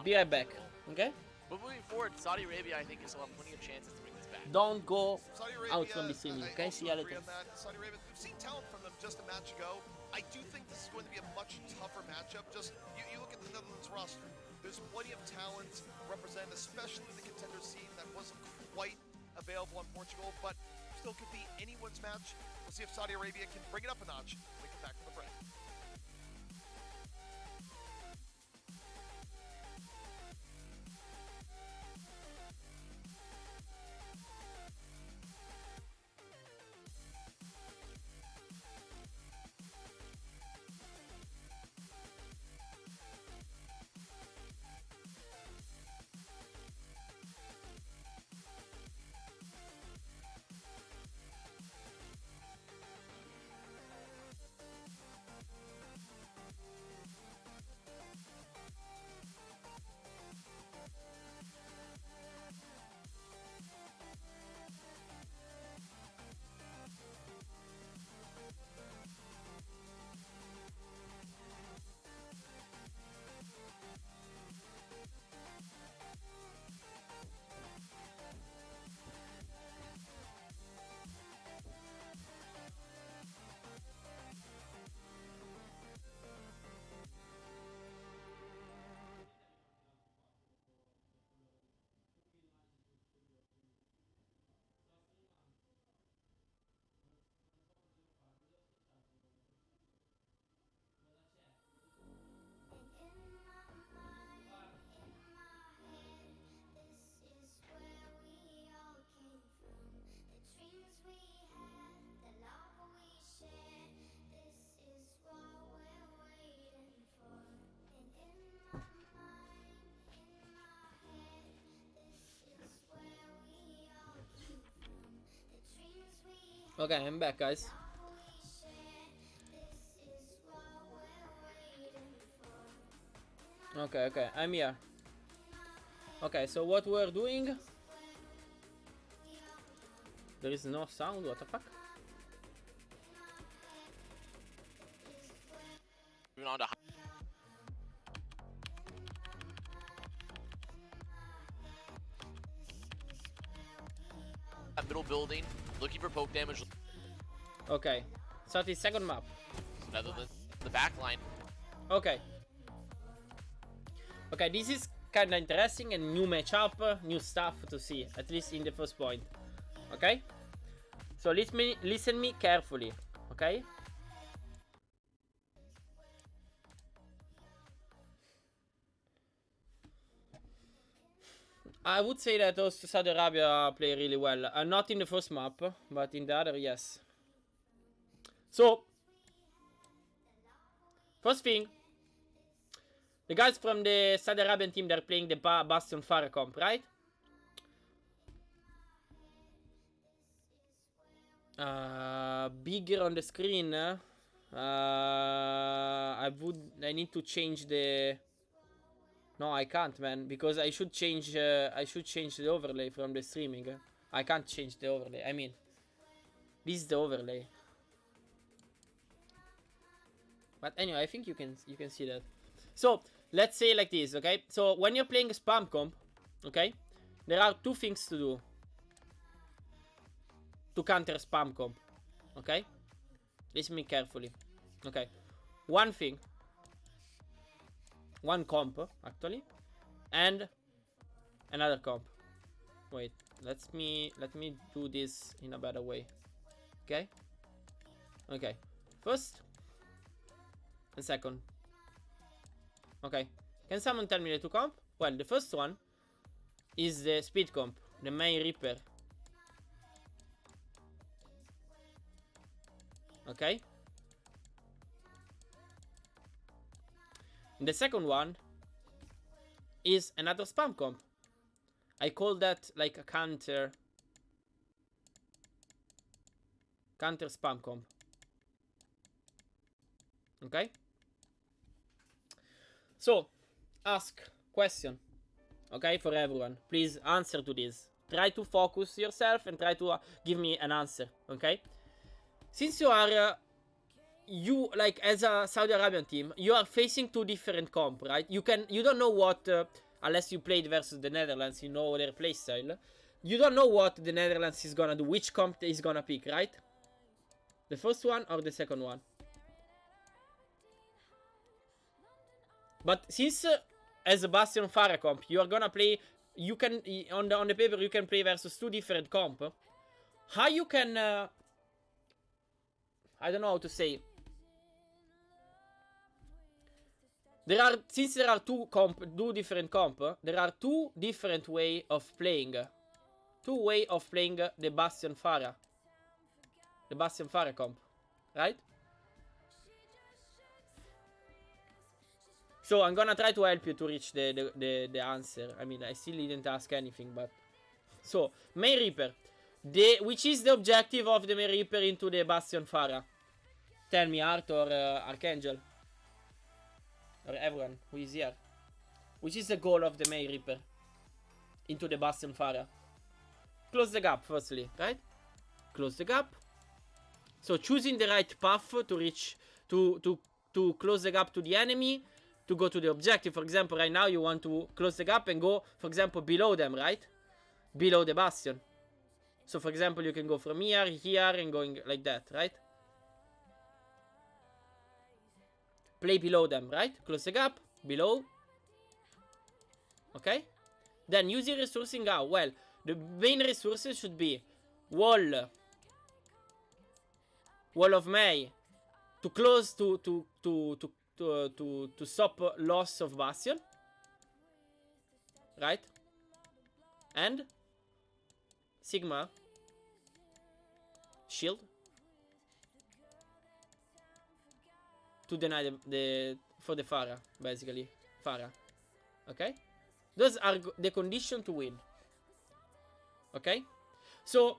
A: be right back, okay?
C: But moving forward, Saudi Arabia, I think, will have plenty of chances to bring this back.
A: Don't go out from the scene, okay? See you later.
B: Saudi Arabia, we've seen talent from them just a match ago. I do think this is going to be a much tougher matchup. Just, you look at the Netherlands roster, there's plenty of talent represented, especially the contender scene that wasn't quite available on Portugal, but still could be anyone's match. We'll see if Saudi Arabia can bring it up a notch when we come back from the break.
A: Okay, I'm back, guys. Okay, I'm here. Okay, so what we're doing... There is no sound, what the fuck?
C: Moving on to that middle building, looking for poke damage.
A: Okay, so the second map.
C: Netherlands, the back line.
A: Okay. Okay, this is kinda interesting and new matchup, new stuff to see, at least in the first point. Okay? So listen me carefully, okay? I would say that also Saudi Arabia play really well. Not in the first map, but in the other, yes. So, first thing, the guys from the Saudi Arabian team, they're playing the Bastion Fire comp, right? Bigger on the screen. I need to change the... No, I can't, man, because I should change the overlay from the streaming. I can't change the overlay. I mean, this is the overlay. But anyway, I think you can see that. So let's say like this, okay? So when you're playing a spam comp, okay, there are two things to do to counter spam comp, okay? Listen me carefully, okay? One thing, one comp actually, and another comp. Wait, let me do this in a better way, okay? Okay, first and second. Okay, can someone tell me the two comp? Well, the first one is the speed comp, the main Reaper. Okay. And the second one is another spam comp. I call that like a counter spam comp. Okay. So, ask question, okay, for everyone. Please answer to this. Try to focus yourself and try to give me an answer, okay? Since you are, like as a Saudi Arabian team, you are facing two different comp, right? You don't know what, unless you played versus the Netherlands, you know their playstyle. You don't know what the Netherlands is gonna do, which comp is gonna pick, right? The first one or the second one? But since as a Bastion Fire comp, you are gonna play you can on the paper you can play versus 2 different comp. How you can I don't know how to say. Since there are two different comp, there are 2 different way of playing. 2 way of playing the Bastion Pharah. The Bastion Pharah comp, right? So I'm gonna try to help you to reach the answer. I mean, I still didn't ask anything, but so Main Reaper, which is the objective of the Main Reaper into the Bastion Pharah? Tell me, Art or Archangel, or everyone who is here. Which is the goal of the Main Reaper into the Bastion Pharah? Close the gap, firstly, right? Close the gap. So choosing the right path to reach to close the gap to the enemy, to go to the objective. For example, right now you want to close the gap and go, for example, below them, right? Below the Bastion. So for example, you can go from here, and going like that, right? Play below them, right? Close the gap, below. Okay? Then using resourcing how? Well, the main resources should be wall of May to close to stop loss of Bastion, right? And Sigma shield to deny for the Pharah, basically Pharah. Okay, those are the condition to win. Okay, so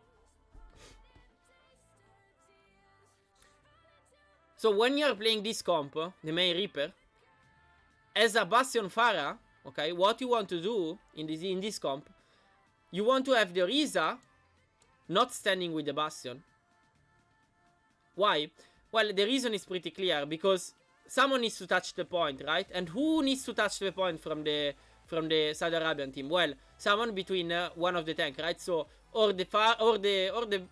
A: when you are playing this comp, the Main Reaper, as a Bastion Pharah, okay, what you want to do in this comp, you want to have the Orisa not standing with the Bastion. Why? Well, the reason is pretty clear, because someone needs to touch the point, right? And who needs to touch the point from the Saudi Arabian team? Well, someone between one of the tank, right? So or the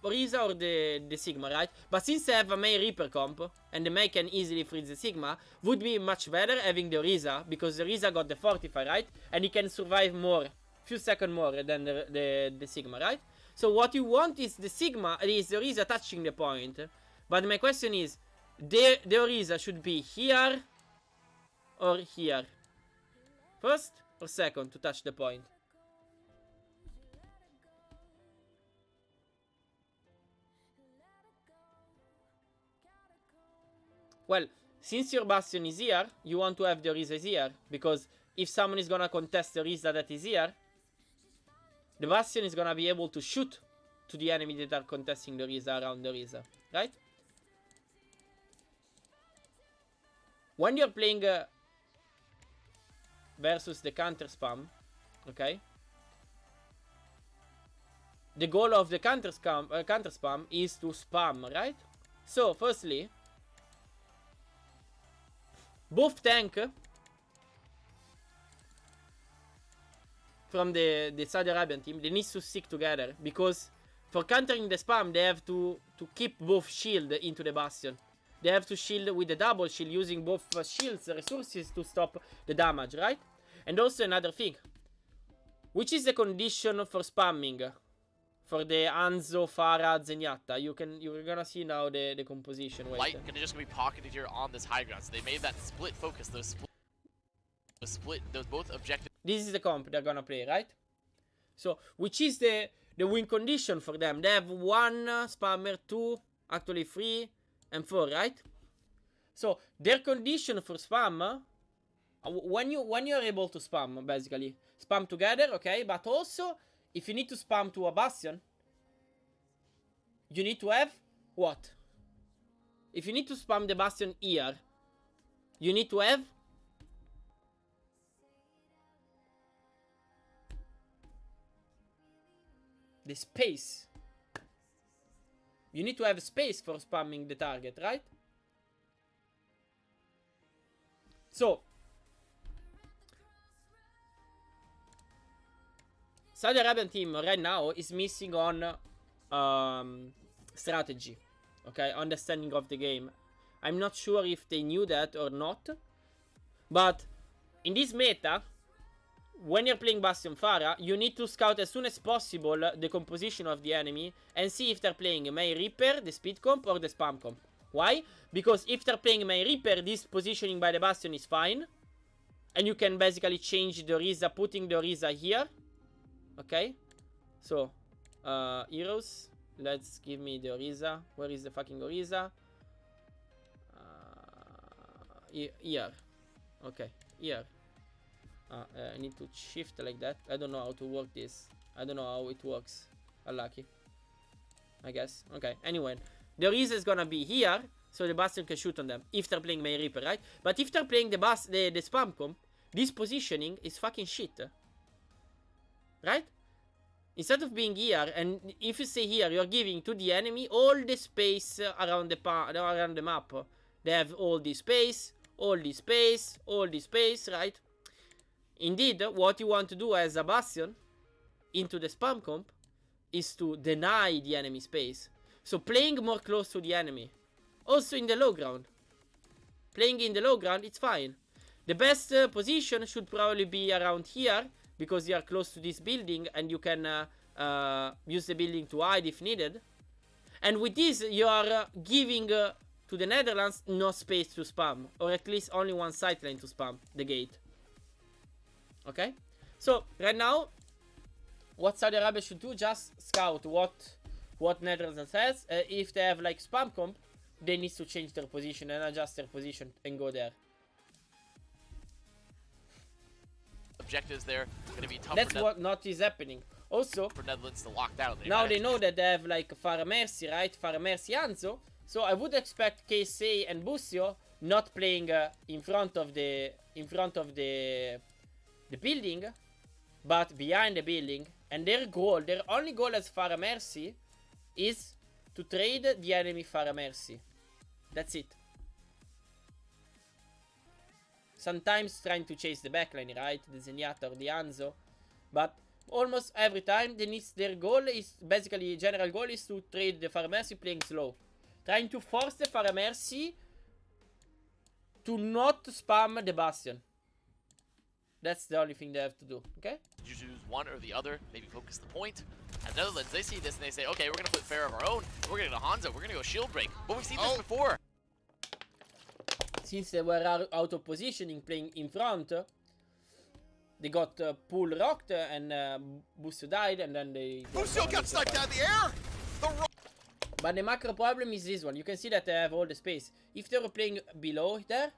A: Orisa or the Sigma, right? But since I have a Main Reaper comp and the May can easily freeze the Sigma, would be much better having the Orisa, because the Orisa got the Fortify, right? And he can survive more, few seconds more than the Sigma, right? So what you want is the Orisa touching the point. But my question is, the Orisa should be here or here? First or second to touch the point? Well, since your Bastion is here, you want to have the Orisa here, because if someone is gonna contest the Orisa that is here, the Bastion is gonna be able to shoot to the enemy that are contesting the Orisa around the Orisa, right? When you're playing versus the counter spam, okay, the goal of the counter spam is to spam, right? So firstly, both tank from the Saudi Arabian team, they need to stick together, because for countering the spam, they have to keep both shield into the Bastion. They have to shield with the double shield, using both shields resources to stop the damage, right? And also another thing, which is the condition for spamming for the Hanzo, Pharah, Zenyatta. You're gonna see now the composition. Wait.
C: Light just gonna be pocketed here on this high ground, so they made that split focus. Those both objectives.
A: This is the comp they're gonna play, right? So which is the win condition for them? They have 1 spammer, 2, actually 3 and 4, right? So their condition for spam, when you are able to spam, basically spam together, okay, but also if you need to spam to a Bastion, you need to have what? If you need to spam the Bastion here, you need to have the space. You need to have space for spamming the target, right? So Saudi Arabian team right now is missing on strategy, okay, understanding of the game. I'm not sure if they knew that or not, but in this meta, when you're playing Bastion Pharah, you need to scout as soon as possible the composition of the enemy and see if they're playing May Reaper, the speed comp, or the spam comp. Why? Because if they're playing May Reaper, this positioning by the Bastion is fine. And you can basically change the Orisa, putting the Orisa here. Okay? So, heroes. Let's give me the Orisa. Where is the fucking Orisa? Here. Okay, here. I need to shift like that. I don't know how to work this. I don't know how it works. Unlucky, I guess. Okay, anyway. The Orisa is gonna be here, so the Bastion can shoot on them. If they're playing May Reaper, right? But if they're playing the spam comp, this positioning is fucking shit. Right? Instead of being here, and if you stay here, you're giving to the enemy all the space around the map. They have all this space, all this space, all this space, right? Indeed, what you want to do as a Bastion into the spam comp is to deny the enemy space. So playing more close to the enemy. Also in the low ground. Playing in the low ground, it's fine. The best position should probably be around here, because you are close to this building and you can use the building to hide if needed. And with this, you are giving to the Netherlands no space to spam, or at least only one sight lane to spam the gate. Okay? So, right now, what Saudi Arabia should do, just scout what Netherlands has. If they have like spam comp, they need to change their position and adjust their position and go there.
C: Objectives there going to be tough.
A: That's what not is happening. Also,
C: for Netherlands to lock down.
A: Now they know that they have like Pharah Mercy, right? Pharah Mercy Anzo. So I would expect KSA and Busio not playing in front of the building, but behind the building. And their only goal as Pharah Mercy is to trade the enemy Pharah Mercy. That's it. Sometimes trying to chase the backline, right? The Zenyatta or the Anzo. But almost every time their goal is basically, general goal is to trade the Pharah Mercy playing slow. Trying to force the Pharah Mercy to not spam the Bastion. That's the only thing they have to do, okay?
C: You choose one or the other, maybe focus the point. And Netherlands, they see this and they say, okay, we're going to put Pharah of our own. We're going to go Hanzo. We're going to go Shield Break. But we've seen this before.
A: Since they were out of positioning, playing in front, they got pool rocked and Busio died, and then they...
B: Busio got stuck down the air!
A: But the macro problem is this one. You can see that they have all the space. If they were playing below there,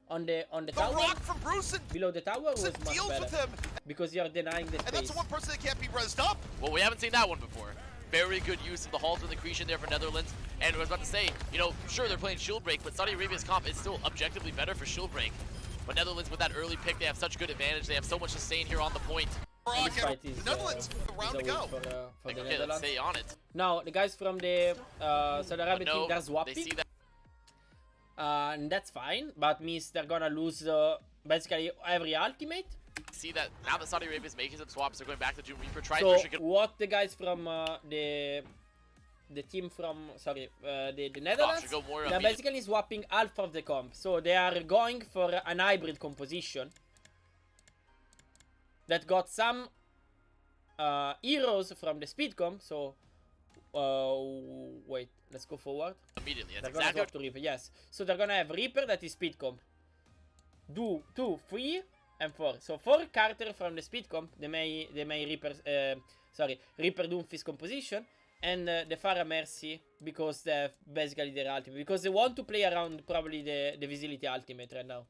A: on the tower,
B: rock from Bruce
A: below the tower was much better. Because you're denying the space.
B: And that's the one person that can't be rezzed up.
C: Well, we haven't seen that one before. Very good use of the Halt and the Creation there for Netherlands. And I was about to say, you know, sure, they're playing Shield Break, but Saudi Arabia's comp is still objectively better for Shield Break. But Netherlands, with that early pick, they have such good advantage. They have so much sustain here on the point.
B: The Netherlands, round to go.
A: For the
C: Okay,
A: Netherlands.
C: let's stay on it.
A: Now, the guys from the Saudi Arabia team, they're
C: They
A: swapping.
C: see that.
A: And that's fine, but means they're gonna lose basically every ultimate.
C: See that now that Saudi Arabia is making some swaps, they're going back to Doom Reaper. Try
A: So
C: to
A: what the guys from the team from the Netherlands,
C: should go more
A: they're
C: immediate.
A: basically swapping half of the comp. So they are going for an hybrid composition that got some heroes from the speed comp. So wait, let's go forward.
C: Immediately,
A: They're
C: that's
A: gonna
C: exactly
A: drop to Reaper, yes. So they're gonna have Reaper that is speed comp. 2, 3, and 4. So 4 Carter from the speed comp, the May Reaper, Reaper Doomfist composition, and the Pharah Mercy, because they have basically their ultimate. Because they want to play around probably the Visibility ultimate right now.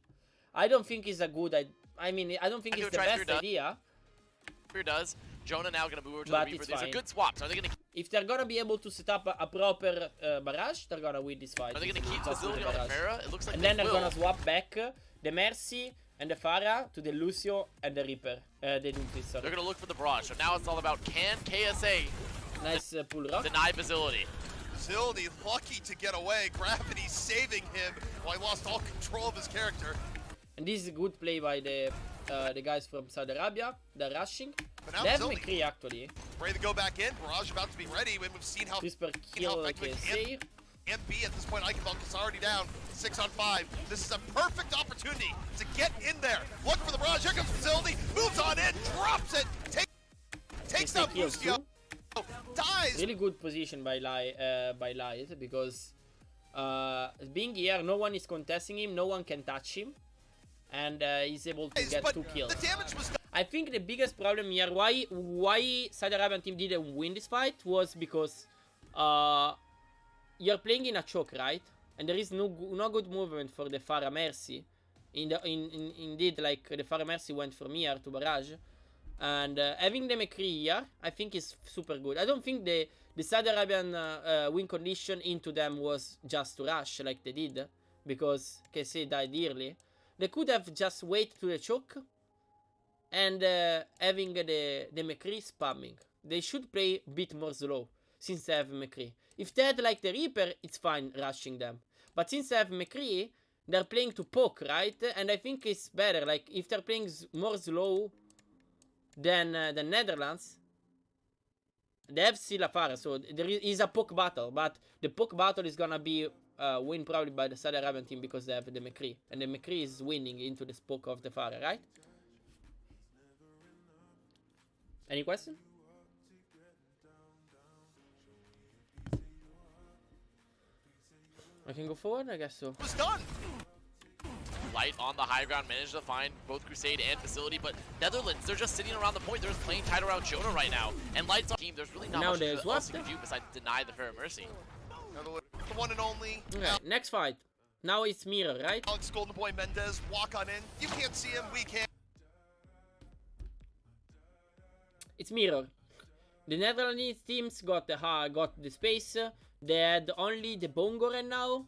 A: I don't think it's a good I mean, I don't think it's the best idea.
C: Reaper does. Jonah now going to move over to
A: But
C: the Reaper.
A: it's
C: These are
A: fine.
C: good swaps. Are they going to
A: If they're gonna be able to set up a proper barrage, they're gonna win this fight.
C: Are they going to keep
A: Just with
C: facility
A: the
C: on the
A: barrage.
C: Pharah? It looks like
A: And
C: they
A: then they're
C: will.
A: gonna swap back the Mercy and the Pharah to the Lucio and the Reaper. The Doomfist, sorry.
C: They're going to look for the barrage. So now it's all about, can KSA
A: Nice pull rock.
C: deny Facility?
B: Zildi lucky to get away. Gravity saving him while he lost all control of his character.
A: And this is a good play by the guys from Saudi Arabia. They're rushing.
B: But now
A: They have
B: Zildi
A: McCree actually.
B: ready to go back in. Barrage about to be ready. We've seen how
A: Crisper
B: how
A: kill
B: effective it
A: KSA.
B: and B at this point. Eichenfeld is already down 6 on 5. This is a perfect opportunity to get in there. Look for the barrage. Here comes Facility. Moves on in. Drops it. Takes down Bustio. Dies.
A: Really good position by Light because being here, no one is contesting him. No one can touch him. And he's able to get 2 kills.
B: The damage was done.
A: I think the biggest problem here, why Saudi Arabian team didn't win this fight, was because you're playing in a choke, right? And there is no good movement for the Pharah Mercy. Indeed, like the Pharah Mercy went from here to barrage, and having the McCree here, I think is super good. I don't think the Saudi Arabian win condition into them was just to rush like they did, because KC died early. They could have just waited to the choke and having the McCree spamming. They should play a bit more slow since they have McCree. If they had like the Reaper, it's fine rushing them. But since they have McCree, they're playing to poke, right? And I think it's better. Like if they're playing more slow than the Netherlands, they have still a Pharah, so there is a poke battle. But the poke battle is gonna be win probably by the Saudi Arabian team because they have the McCree. And the McCree is winning into the poke of the Pharah, right? Any question? I can go forward, I guess so.
B: Was done.
C: Light on the high ground managed to find both Crusade and Facility, but Netherlands, they're just sitting around the point. They're just playing tight around Jonah right now. And Light's on team, there's really not much else you can do besides deny the Fair Mercy.
B: The one and only.
A: Okay, next fight. Now it's Mirror, right?
B: Alex Golden Boy Mendez, walk on in. You can't see him, we can.
A: It's Mirror. The Netherlands teams got the space. They had only the Bongo right now.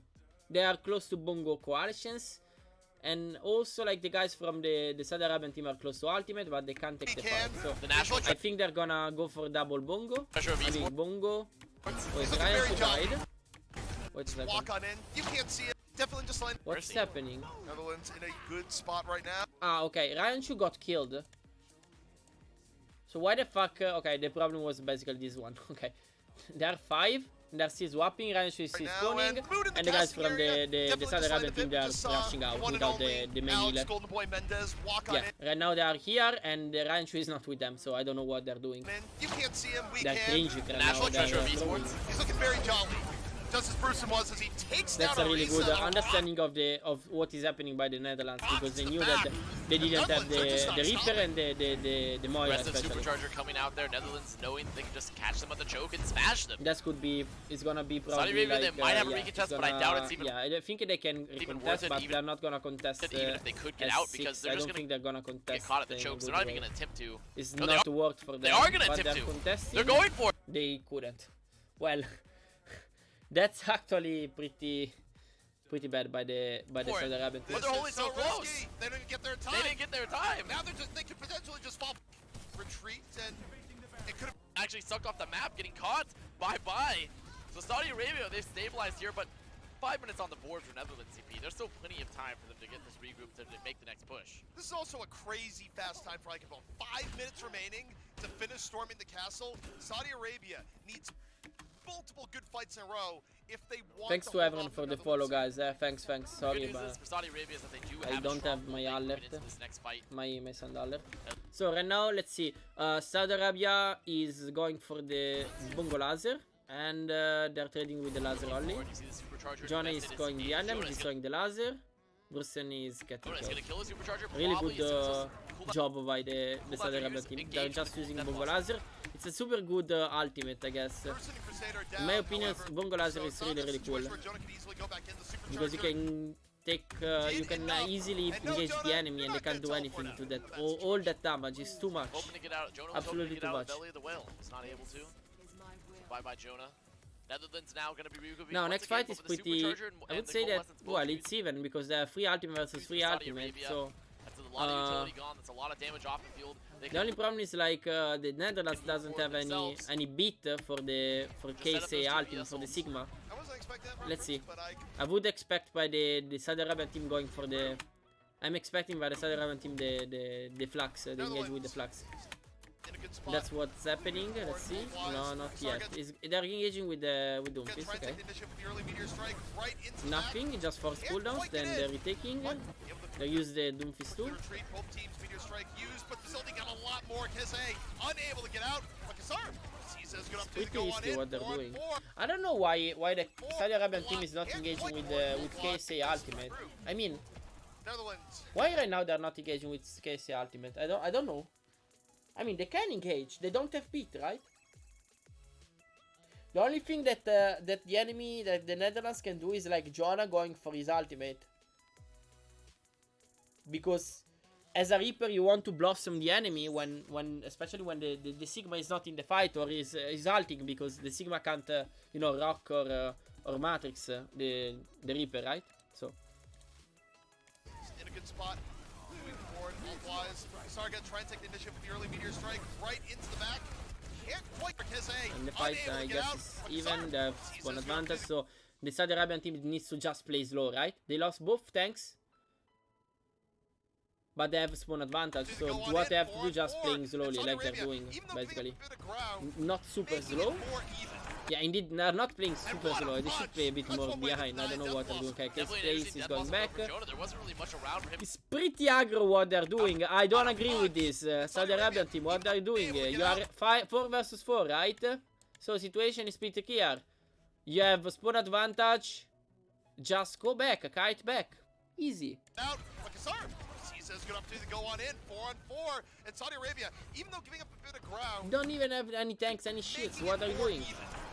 A: They are close to Bongo coalitions. And also like the guys from the Saudi Arabian team are close to ultimate, but they can't take the fight. So I think they're gonna go for double Bongo. I mean Bongo. Wait, Ryan died. Wait a second.
B: Walk on in. You can't see it. Definitely just line.
A: What's happening?
B: Netherlands in a good spot right now.
A: Ah, okay. Ryan Chu got killed. So why the fuck? Okay, the problem was basically this one. Okay, there are 5. They're still swapping. Ryan Chu is still spawning, and the guys from the Saudi Arabian team they are rushing out without the main healer. Yeah, right now they are here, and Ryan Chu is not with them, so I don't know what they're doing.
B: You can't see him. We
A: they're cringing right
C: National
A: now.
C: treasure of esports.
B: He's looking very jolly. Just as Bruce was as he takes
A: That's
B: down
A: a really good
B: Arisa.
A: understanding of what is happening by the Netherlands, because they knew that they didn't have the Reaper and the Moira
C: Aggressive
A: especially.
C: supercharger coming out there. Netherlands knowing they can just catch them at the choke and smash them.
A: That could be, it's gonna be probably
C: Saudi Arabia,
A: like,
C: they might have a
A: yeah,
C: recontest,
A: gonna,
C: but I doubt it's even.
A: Yeah, I think they can
C: even
A: recontest,
C: worth it,
A: but
C: even-
A: they're not gonna contest.
C: Even if they could get out, because they're
A: I
C: just
A: don't
C: gonna
A: think they're gonna contest.
C: get caught at the
A: in a
C: chokes.
A: good
C: They're not
A: way.
C: even gonna attempt to.
A: It's
C: No,
A: not worked for them.
C: They are gonna
A: but
C: attempt
A: they're
C: to.
A: contesting.
C: They're going for it.
A: They couldn't. Well, that's actually pretty bad by the Saudi Arabian team.
C: But they're only so close.
B: Risky. They didn't get their time.
C: They didn't get their time.
B: Now they could potentially just fall, retreat, and it could have.
C: Actually sucked off the map, getting caught. Bye-bye. So Saudi Arabia, they've stabilized here, but 5 minutes on the board for Netherlands CP. There's still plenty of time for them to get this regroup to make the next push.
B: This is also a crazy fast time for Eichenfeld. 5 minutes remaining to finish storming the castle. Saudi Arabia needs multiple good fights in a row if they want.
A: Thanks to everyone for the follow, guys. Thanks. Sorry,
C: Good news
A: but
C: is for Saudi Arabia is that they do
A: I
C: have
A: don't
C: a
A: have
C: strong
A: my
C: movement
A: alert.
C: into this next fight.
A: my sound alert. So right now, let's see. Saudi Arabia is going for the Bongo laser, and they're trading with the laser only.
C: You see the supercharger
A: Jonah is
C: invested
A: going
C: in
A: behind them,
C: Jonah is
A: destroying the laser. Brusen is getting
C: gonna
A: killed.
C: kill his supercharger.
A: Really
C: probably
A: good
C: as soon as cooldown-
A: job by the Saudi Arabian team. They're just using Bongo laser. It's a super good ultimate, I guess. In my opinion, Bongo laser is really cool, because you can take, you can easily engage the enemy and they can't do anything to that. All that damage is too much.
C: Hoping to get out. Jonah was
A: Absolutely
C: hoping to get
A: too
C: out of the
A: much.
C: belly of the whale. Was not able to. Bye-bye, Jonah. Netherlands now going to be regrouping
A: Now,
C: once
A: next
C: again,
A: fight
C: but
A: is
C: with the
A: pretty.
C: supercharger
A: I
C: and
A: would
C: the
A: say
C: gold
A: that,
C: lessons both
A: well,
C: used
A: it's even because they're free ultimate versus free
C: Saudi
A: ultimate.
C: Arabia.
A: So
C: That's a lot of utility gone. That's a lot of damage off the field. They
A: the only problem is like the Netherlands doesn't have any beat for KSA ultimate for the Sigma. Let's see. I would expect by the Saudi Arabian team going for the. I'm expecting by the Saudi Arabian team the flux, the engage with the flux.
B: in a good spot.
A: That's what's happening. Let's see. No, not yet. They're engaging with Doomfist.
B: Try and
A: Okay.
B: take the initiative with the early meteor strike right into the
A: Nothing. Just force cooldowns. Then they're retaking. They use the Doomfist too.
B: retreat, both teams meteor strike used, but Facility got a lot more. Kese unable to get out. But Kasar, he says good up to
A: Pretty
B: go on
A: risky
B: in.
A: what they're
B: 4 on
A: doing.
B: 4.
A: I don't know why the Saudi Arabian team is not engaging with KSA Ultimate. I mean,
B: Netherlands.
A: why right now they're not engaging with KSA Ultimate? I don't know. I mean, they can engage. They don't have beat, right? The only thing that the enemy, that the Netherlands can do is like Jonah going for his ultimate. Because as a Reaper, you want to blossom the enemy especially when the Sigma is not in the fight or is ulting, because the Sigma can't, you know, rock or matrix the Reaper, right? So.
B: In a good spot. Moving forward, wise. Sarga trying to take the initiative with the early meteor strike right into the back. Can't quite for Kese.
A: And the fight, I guess, is even. They have one advantage, so the Saudi Arabian team needs to just play slow, right? They lost both tanks, but they have spawn advantage, so what they have to do just playing slowly, like they're doing, basically. Not super slow. Yeah, indeed, they're not playing super slow. They should play a bit more behind. I don't know what they're doing. Okay, Case Place is going back. It's pretty aggro what they're doing. I don't agree with this. Saudi Arabian team, what they're doing? You are 4 versus 4, right? So situation is pretty clear. You have a spawn advantage. Just go back, kite back. Easy.
B: Out, he says good opportunity to go on in, 4 on 4, and Saudi Arabia, even though giving up a bit of ground,
A: Don't even have any tanks, any shields. What are you doing?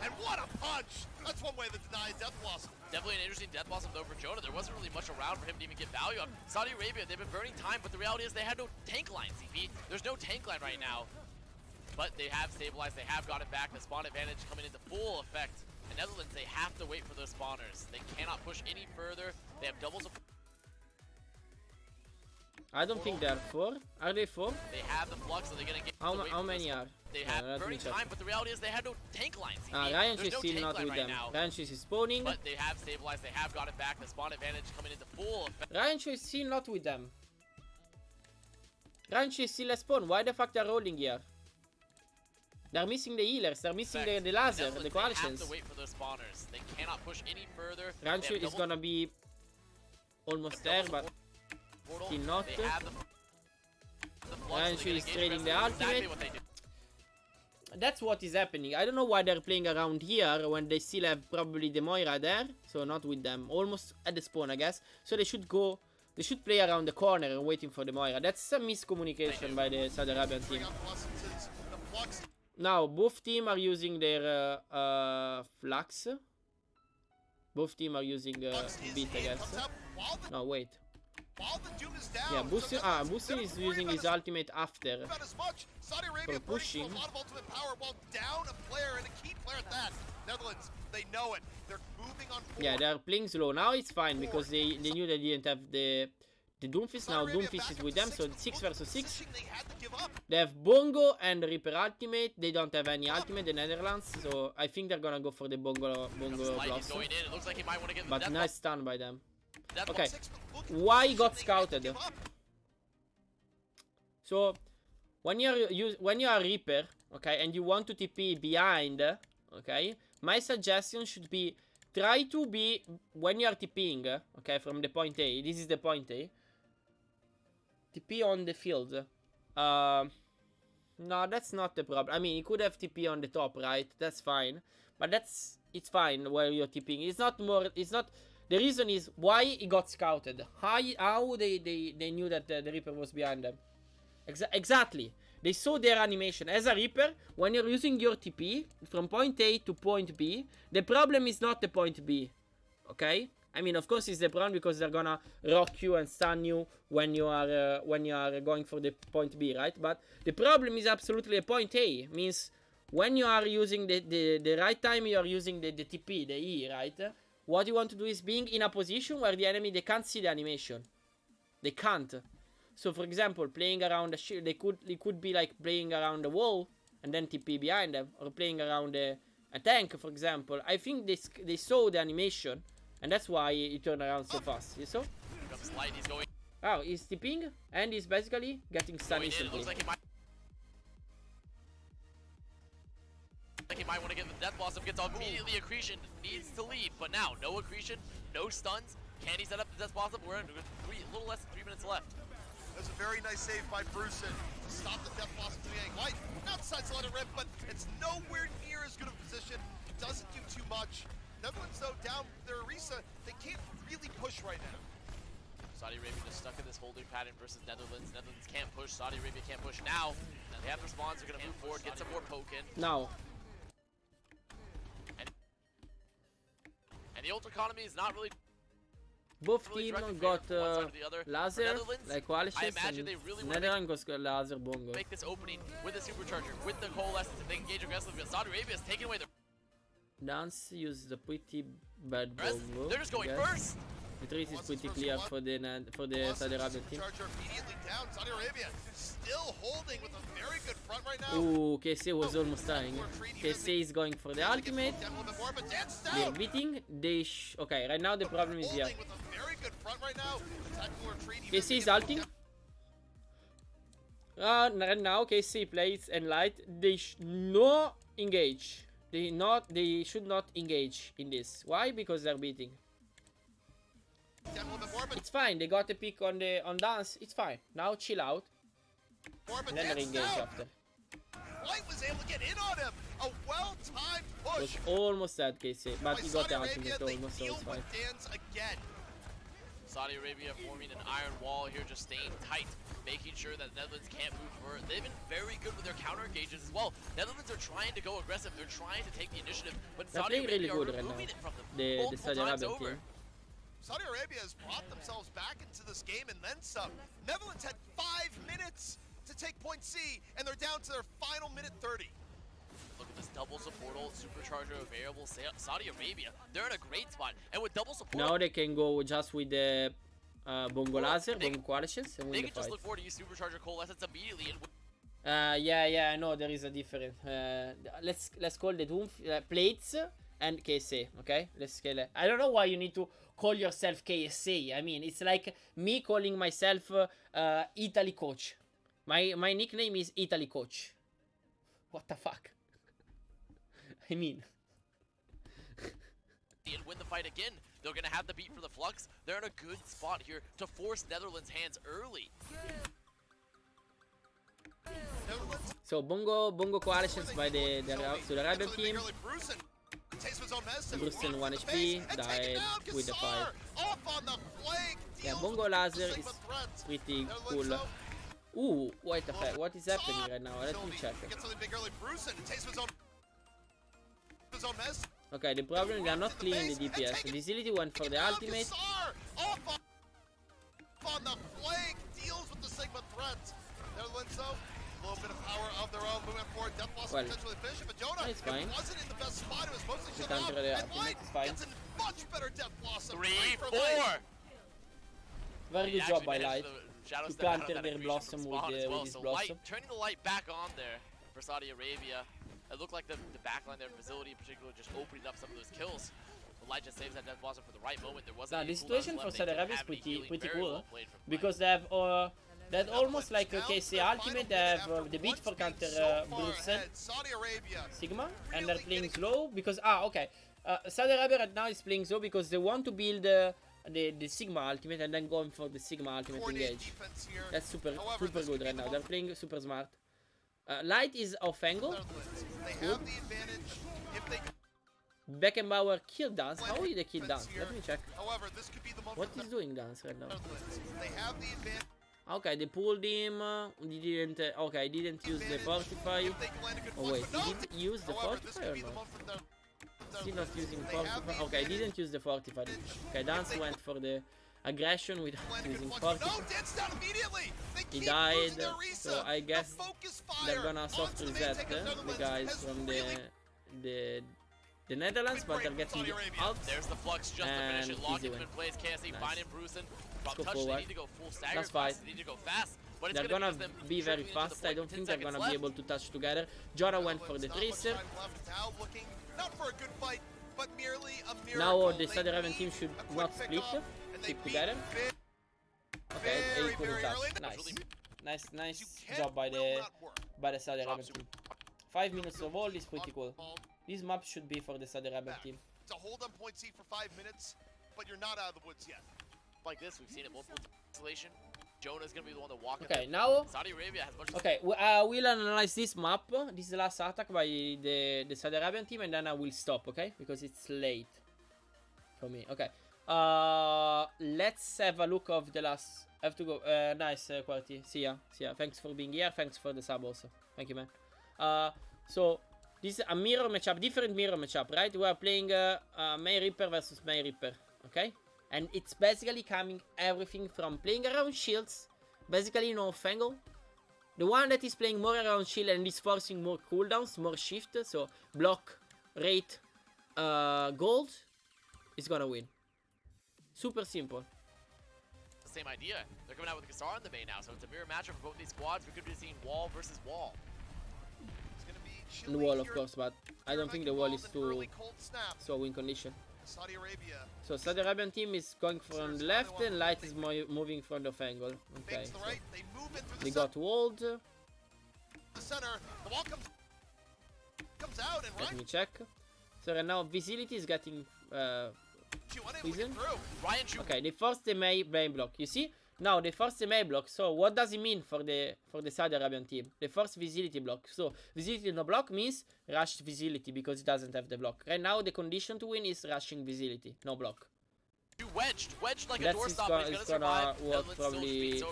B: And what a punch! That's one way that denies Death Blossom.
C: Definitely an interesting Death Blossom though for Jonah. There wasn't really much around for him to even get value up. Saudi Arabia, they've been burning time, but the reality is they had no tank line, CP. There's no tank line right now. But they have stabilized, they have gotten back. The spawn advantage coming into full effect. The Netherlands, they have to wait for those spawners. They cannot push any further. They have double support.
A: I don't think they are 4. Are they 4?
C: They have the flux, so they're gonna get.
A: How many are?
C: They
A: Yeah,
C: have
A: let me
C: burning
A: check.
C: time, but the reality is they had no tank lines.
A: Ryan
C: There's
A: is
C: no
A: still
C: tank
A: not
C: line
A: with
C: right
A: them.
C: now.
A: Ryan is spawning.
C: But they have stabilized, they have gotten back. The spawn advantage coming into full effect.
A: Ryan is still not with them. Ryan is still a spawn. Why the fuck they're rolling here? They're missing the healers. They're missing the laser, the coalitions.
C: They have to wait for those spawners. They cannot push any further.
A: Ranchu is gonna be almost there, but still not. Ranchu is trading the ultimate. That's what is happening. I don't know why they're playing around here when they still have probably the Moira there. So not with them. Almost at the spawn, I guess. So they should go. They should play around the corner and waiting for the Moira. That's some miscommunication by the Saudi Arabian team. Now, both teams are using their flux. Both teams are using beat, I guess. No, wait. Yeah, Busi is using his ultimate after for pushing. Yeah, they're playing slow. Now it's fine because they knew they didn't have the Doomfist. Now Doomfist is with them, so it's 6 versus 6. They have Bongo and Reaper ultimate. They don't have any ultimate, the Netherlands, so I think they're gonna go for the Bongo Blossom. But nice stun by them. Okay, why got scouted? So when you are Reaper, okay, and you want to TP behind, okay, my suggestion should be try to be when you are TPing, okay, from the point A. This is the point A. TP on the field. No, that's not the problem. I mean, you could have TP on the top, right? That's fine, but it's fine where you're TPing. It's not more. It's not. The reason is why he got scouted. How they knew that the Reaper was behind them. Exactly. They saw their animation. As a Reaper, when you're using your TP from point A to point B, the problem is not the point B. Okay? I mean, of course, it's the problem because they're gonna rock you and stun you when you are going for the point B, right? But the problem is absolutely a point A. Means when you are using the right time, you are using the TP, the E, right? What you want to do is being in a position where the enemy, they can't see the animation. They can't. So, for example, playing around a shield, they could be like playing around the wall and then TP behind them, or playing around a tank, for example. I think they saw the animation, and that's why he turned around so fast. You saw? Oh, he's TPing, and he's basically getting stunned instantly.
C: like he might want to get the Death Blossom, gets immediately accretion, needs to lead, but now no accretion, no stuns. Can he set up the Death Blossom? We're in a little less than 3 minutes left.
B: There's a very nice save by Brucein to stop the Death Blossom to being White. Outside to let it rip, but it's nowhere near as good a position. It doesn't do too much. Netherlands, though, down their Orisa, they can't really push right now.
C: Saudi Arabia just stuck in this holding pattern versus Netherlands. Netherlands can't push, Saudi Arabia can't push. Now, they have the spawns, they're going to move forward, get some more poke in.
A: Now.
C: And the ult economy is not really...
A: Both teams got laser, like Coalitions, and
C: they really
A: Netherlands got laser bongo.
C: Make this opening with the supercharger, with the coalescence, if they engage aggressively, but Saudi Arabia is taking away their...
A: Dance uses a pretty bad bongo.
C: They're just going first!
A: The race is pretty clear for the Saudi Arabia team.
B: Immediately down. Saudi Arabia still holding with a very good front right now.
A: Ooh, KC was almost dying. KC is going for the ultimate. They're beating. Okay, right now the problem is here. KC is ulting. Right now KC plays and light. They no engage. They should not engage in this. Why? Because they're beating. It's fine. They got a pick on dance. It's fine. Now chill out. And then they engage after.
B: White was able to get in on him. A well-timed push.
A: Was almost dead, KC, but he got the ultimate almost, so it's fine.
C: Saudi Arabia forming an iron wall here, just staying tight, making sure that Netherlands can't move forward. They've been very good with their counter engages as well. Netherlands are trying to go aggressive. They're trying to take the initiative, but Saudi Arabia are removing it from them.
A: The Saudi Arabia team.
B: Saudi Arabia has brought themselves back into this game and then some. Netherlands had 5 minutes to take point C, and they're down to their final minute 30.
C: Look at this double supportal, supercharger available. Saudi Arabia, they're in a great spot. And with double support,
A: now they can go just with the bongo laser, bongo coalitions, and win the fight.
C: They can just look forward to use supercharger coalescence immediately.
A: Yeah, I know there is a difference. Let's call the Doom plates and KSA, okay? Let's scale it. I don't know why you need to call yourself KSA. I mean, it's like me calling myself Italy coach. My nickname is Italy coach. What the fuck? I mean.
C: And win the fight again. They're going to have the beat for the Flux. They're in a good spot here to force Netherlands' hands early.
A: So bongo coalitions by the Saudi Arabian team. Brucein 1 HP, died with the fight. Yeah, bongo laser is pretty cool. Ooh, wait a fact, what is happening right now? Let me check. Okay, the problem is they are not clearing the DPS. So Visility went for the ultimate.
B: On the flank, deals with the Sigma threat. Netherlands though, a little bit of power of their own, moving forward. Death Loss potentially finish it, but Jonah wasn't in the best spot. It was mostly shut out. And White gets a much better Death Loss.
C: 3, 4.
A: Very good job by Light to counter their Blossom with his Blossom.
C: Turning the light back on there for Saudi Arabia. It looked like the backline there, Facility in particular, just opening up some of those kills. The Light just saves that Death Blossom for the right moment. There wasn't
A: the situation for Saudi Arabia is pretty cool, because they have that almost like a KC ultimate. They have the beat for counter Brucein, Sigma, and they're playing slow because okay. Saudi Arabia right now is playing slow because they want to build the Sigma ultimate and then going for the Sigma ultimate engage. That's super good right now. They're playing super smart. Light is off angle. Cool. Beckenbauer killed Dance. How did they kill Dance? Let me check. What is doing Dance right now? Okay, they pulled him. He didn't. Okay, didn't use the fortify. Oh wait, he didn't use the fortify or not? Still not using fortify. Okay, didn't use the fortify. Okay, Dance went for the aggression without using fortify. He died, so I guess they're gonna soft reset the guys from the Netherlands, but they're getting out.
C: There's the Flux just to finish it. Locked in place. KSE finding Brucein.
A: Let's go forward. Let's fight. They're gonna be very fast. I don't think they're gonna be able to touch together. Jora went for the Tracer. Now the Saudi Arabian team should not split. Keep together. Okay, equal touch. Nice job by the Saudi Arabian team. 5 minutes of hold is pretty cool. This map should be for the Saudi Arabian team.
B: It's a hold on point C for 5 minutes, but you're not out of the woods yet.
C: Like this, we've seen it multiple isolation. Jonah's gonna be the one to walk.
A: Okay, now.
C: Saudi Arabia has much.
A: Okay, we'll analyze this map. This is the last attack by the Saudi Arabian team, and then I will stop. Okay, because it's late for me. Okay. Let's have a look of the last. I have to go. Nice, Quality. See ya. See ya. Thanks for being here. Thanks for the sub also. Thank you, man. So this is a mirror matchup, different mirror matchup, right? We are playing May Reaper versus May Reaper. Okay. And it's basically coming everything from playing around shields, basically no angle. The one that is playing more around shield and is forcing more cooldowns, more shift, so block, rate, gold, is gonna win. Super simple.
C: Same idea. They're coming out with Kassar on the main now, so it's a mirror matchup for both these squads. We could be seeing wall versus wall.
B: It's gonna be
A: The wall, of course, but I don't think the wall is too so win condition.
B: Saudi Arabia.
A: So Saudi Arabian team is going from the left and Light is moving from the angle. Okay. So they got walled.
B: The center. The wall comes out and
A: Let me check. So right now Visibility is getting poison. Okay, they forced the main block. You see? Now they forced the main block. So what does it mean for the Saudi Arabian team? They forced Visibility block. So Visibility no block means rushed Visibility because it doesn't have the block. Right now the condition to win is rushing Visibility, no block.
C: You wedged like a doorstop, but he's gonna survive.
A: What probably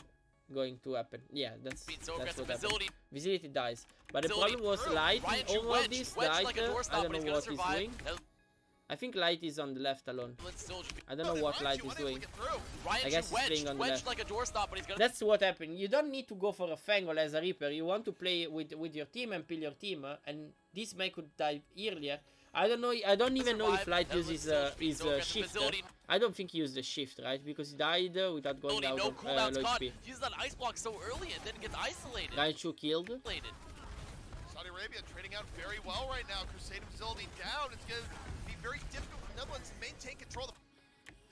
A: going to happen. Yeah, that's what happened. Visibility dies. But the problem was Light in all of this. Light, I don't know what he's doing. I think Light is on the left alone. I don't know what Light is doing. I guess he's playing on the left. That's what happened. You don't need to go for a Fangle as a Reaper. You want to play with your team and peel your team. And this May could die earlier. I don't know. I don't even know if Light uses his shift. I don't think he used the shift, right? Because he died without going out of low HP.
C: Uses that ice block so early and then gets isolated.
A: Raichu killed.
B: Saudi Arabia trading out very well right now. Crusade of Zildjian down. It's gonna be very difficult for the Netherlands to maintain control of the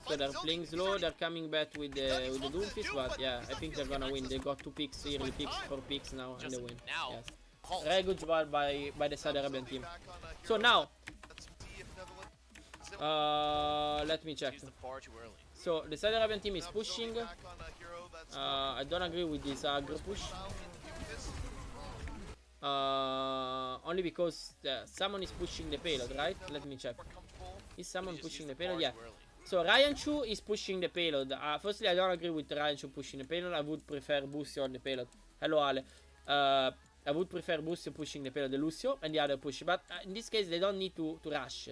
A: So they're playing slow, they're coming back with the Doomfist, but yeah, I think they're gonna win. They got 2 picks, early picks, 4 picks now, and they win. Yes. Very good job by the Saudi Arabian team. So now, let me check. So the Saudi Arabian team is pushing. I don't agree with this aggro push. Only because someone is pushing the payload, right? Let me check. Is someone pushing the payload? Yeah. So Ryan Chu is pushing the payload. Firstly, I don't agree with Ryan Chu pushing the payload. I would prefer Busio on the payload. Hello, Ale. I would prefer Busio pushing the payload, the Lucio, and the other push. But in this case, they don't need to rush.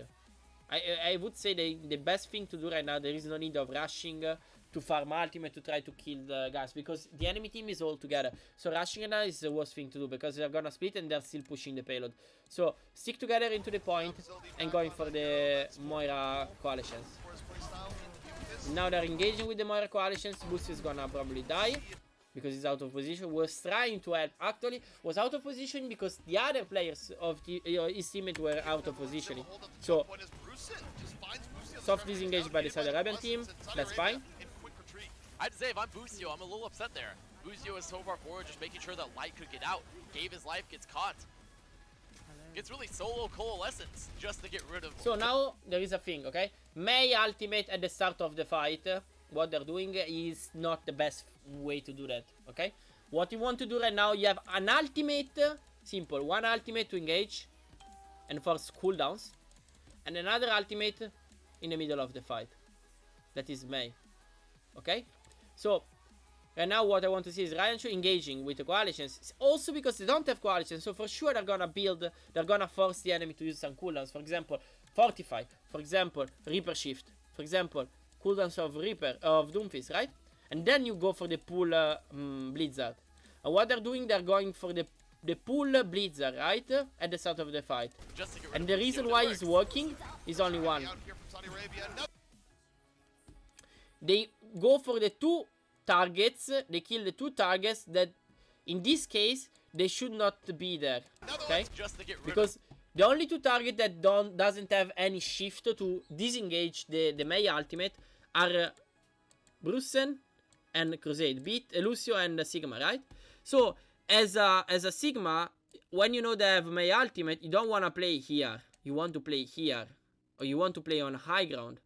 A: I would say the best thing to do right now, there is no need of rushing to farm ultimate to try to kill the guys, because the enemy team is all together. So rushing now is the worst thing to do, because they're gonna split and they're still pushing the payload. So stick together into the point and going for the Moira coalitions. Now they're engaging with the Moira coalitions. Boost is gonna probably die because he's out of position. Was trying to help, actually was out of position because the other players of his teammate were out of positioning. So soft disengaged by the Saudi Arabian team. That's fine.
C: I'd say if I'm Busio, I'm a little upset there. Busio is so far forward, just making sure that Light could get out. Gave his life, gets caught. Gets really solo coalescence just to get rid of.
A: So now there is a thing, okay? May ultimate at the start of the fight. What they're doing is not the best way to do that, okay? What you want to do right now, you have an ultimate, simple, one ultimate to engage and force cooldowns, and another ultimate in the middle of the fight. That is May, okay? So right now what I want to see is Ryan Chu engaging with the coalitions. It's also because they don't have coalitions, so for sure they're gonna build, they're gonna force the enemy to use some cooldowns. For example, Fortify, for example, Reaper Shift, for example, cooldowns of Reaper, of Doomfist, right? And then you go for the pull Blizzard. And what they're doing, they're going for the pull Blizzard, right? At the start of the fight. And the reason why it's working is only one. They go for the 2 targets, they kill the 2 targets that, in this case, they should not be there, okay? Because the only 2 targets that doesn't have any shift to disengage the May ultimate are Brusen and Crusade, beat Lucio and Sigma, right? So as a Sigma, when you know they have Mei ultimate, you don't want to play here. You want to play here. Or you want to play on high ground.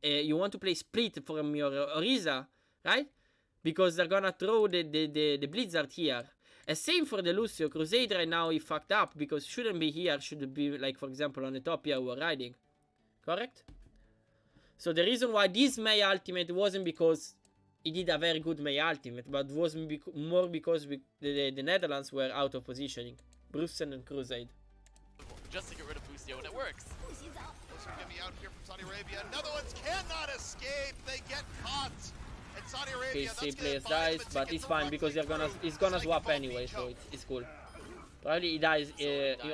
A: You want to play split from your Orisa, right? Because they're gonna throw the Blizzard here. And same for the Lucio. Crusade right now he fucked up because shouldn't be here. Should be like, for example, on the top here we're riding. Correct? So the reason why this Mei ultimate wasn't because he did a very good Mei ultimate, but was more because the Netherlands were out of positioning. Brusen and Crusade.
C: Just to get rid of Busio, and it works.
B: Those are going to be out here from Saudi Arabia. Netherlands cannot escape. They get caught. And Saudi Arabia,
A: PC players dies, but it's fine because he's gonna swap anyway, so it's cool. Probably he dies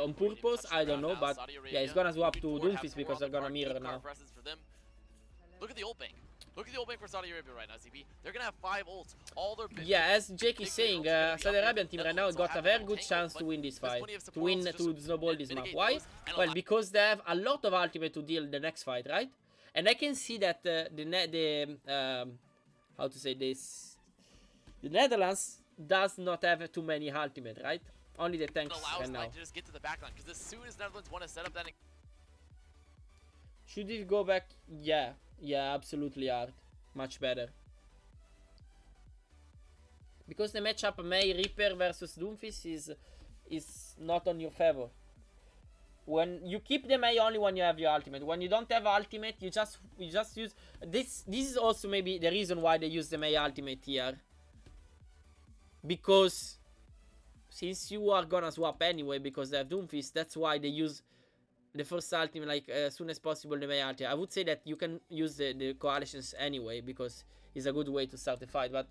A: on purpose, I don't know, but yeah, he's gonna swap to Doomfist because they're gonna mirror now.
C: Look at the ult bank. Look at the ult bank for Saudi Arabia right now, CP. They're gonna have 5 ults. All their
A: yeah, as Jake is saying, Saudi Arabian team right now got a very good chance to win this fight, to snowball this map. Why? Well, because they have a lot of ultimate to deal the next fight, right? And I can see that how to say this? The Netherlands does not have too many ultimate, right? Only the tanks right now.
C: To just get to the back line, because as soon as Netherlands want to set up that.
A: Should it go back? Yeah, absolutely hard. Much better. Because the matchup Mei Reaper versus Doomfist is not on your favor. When you keep the Mei only when you have your ultimate. When you don't have ultimate, you just use this. This is also maybe the reason why they use the Mei ultimate here. Because since you are gonna swap anyway because they have Doomfist, that's why they use the first ultimate like as soon as possible the Mei ultimate. I would say that you can use the coalitions anyway because it's a good way to start the fight, but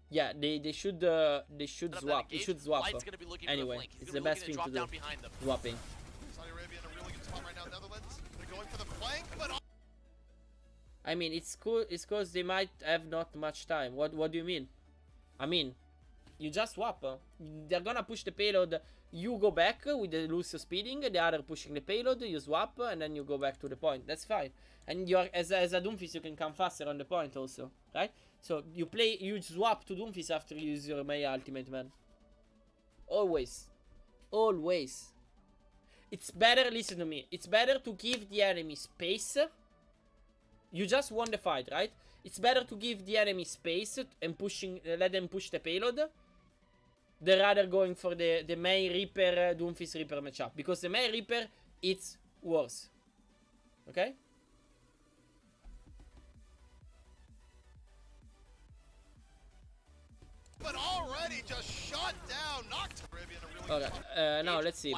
A: yeah, they should swap. They should swap anyway. It's the best thing to do. Swapping.
B: Saudi Arabia in a really good spot right now. Netherlands, they're going for the flank, but
A: I mean, it's cool. It's because they might have not much time. What do you mean? I mean, you just swap. They're gonna push the payload. You go back with the Lucio speeding. The other pushing the payload. You swap and then you go back to the point. That's fine. And you're as a Doomfist, you can come faster on the point also, right? So you swap to Doomfist after you use your Mei ultimate, man. Always. It's better, listen to me. It's better to give the enemy space. You just won the fight, right? It's better to give the enemy space and let them push the payload. They're rather going for the Mei Reaper, Doomfist Reaper matchup. Because the Mei Reaper, it's worse. Okay?
B: but already just shot down. Knocked Arabian a really
A: okay, now let's see.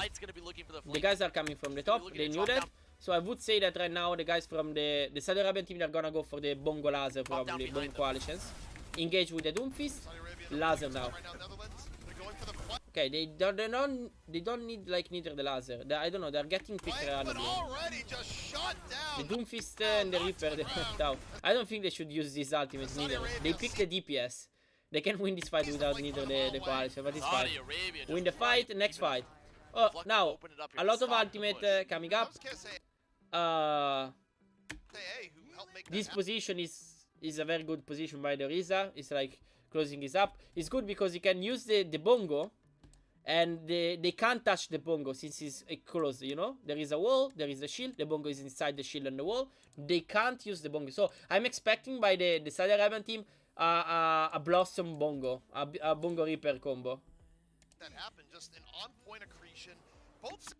A: The guys are coming from the top. They knew that. So I would say that right now the guys from the Saudi Arabian team are gonna go for the Bongo Laser probably, Bongo Coalitions. Engage with the Doomfist. Laser now. Okay, they don't need like neither the laser. I don't know, they're getting picked randomly. The Doomfist and the Reaper they went out. I don't think they should use this ultimate neither. They picked the DPS. They can win this fight without neither the coalition, but it's fine. Win the fight, next fight. Oh, now a lot of ultimate coming up. This position is a very good position by the Risa. It's like closing this up. It's good because you can use the bongo. And they can't touch the bongo since it's closed, you know? There is a wall, there is a shield, the bongo is inside the shield and the wall. They can't use the bongo. So I'm expecting by the Saudi Arabian team a Blossom bongo, a bongo Reaper combo.
B: That happened, just an on-point accretion. Both.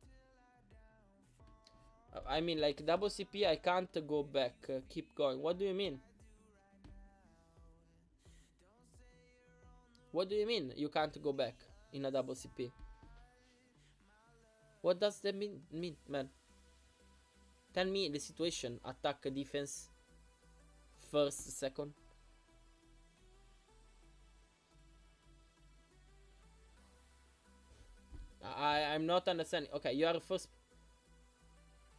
A: I mean, like double CP, I can't go back. Keep going. What do you mean? What do you mean you can't go back in a double CP? What does that mean, man? Tell me the situation. Attack, defense, first, second. I'm not understanding. Okay, you are first.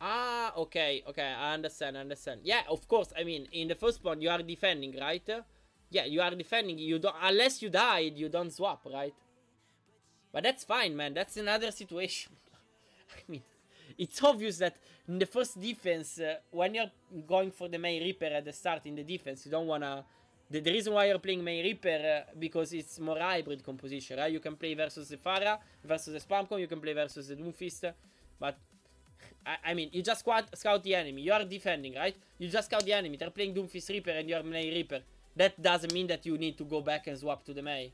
A: Ah, okay, I understand. Yeah, of course. I mean, in the first point, you are defending, right? Yeah, you are defending. You don't, unless you died, you don't swap, right? But that's fine, man. That's another situation. I mean, it's obvious that in the first defense, when you're going for the Mei Reaper at the start in the defense, you don't wanna the reason why you're playing main Reaper because it's more hybrid composition, right? You can play versus the Pharah, versus the Spamcon, you can play versus the Doomfist, but I mean, you just scout the enemy. You are defending, right? You just scout the enemy. They're playing Doomfist Reaper and you're main Reaper. That doesn't mean that you need to go back and swap to the Mei.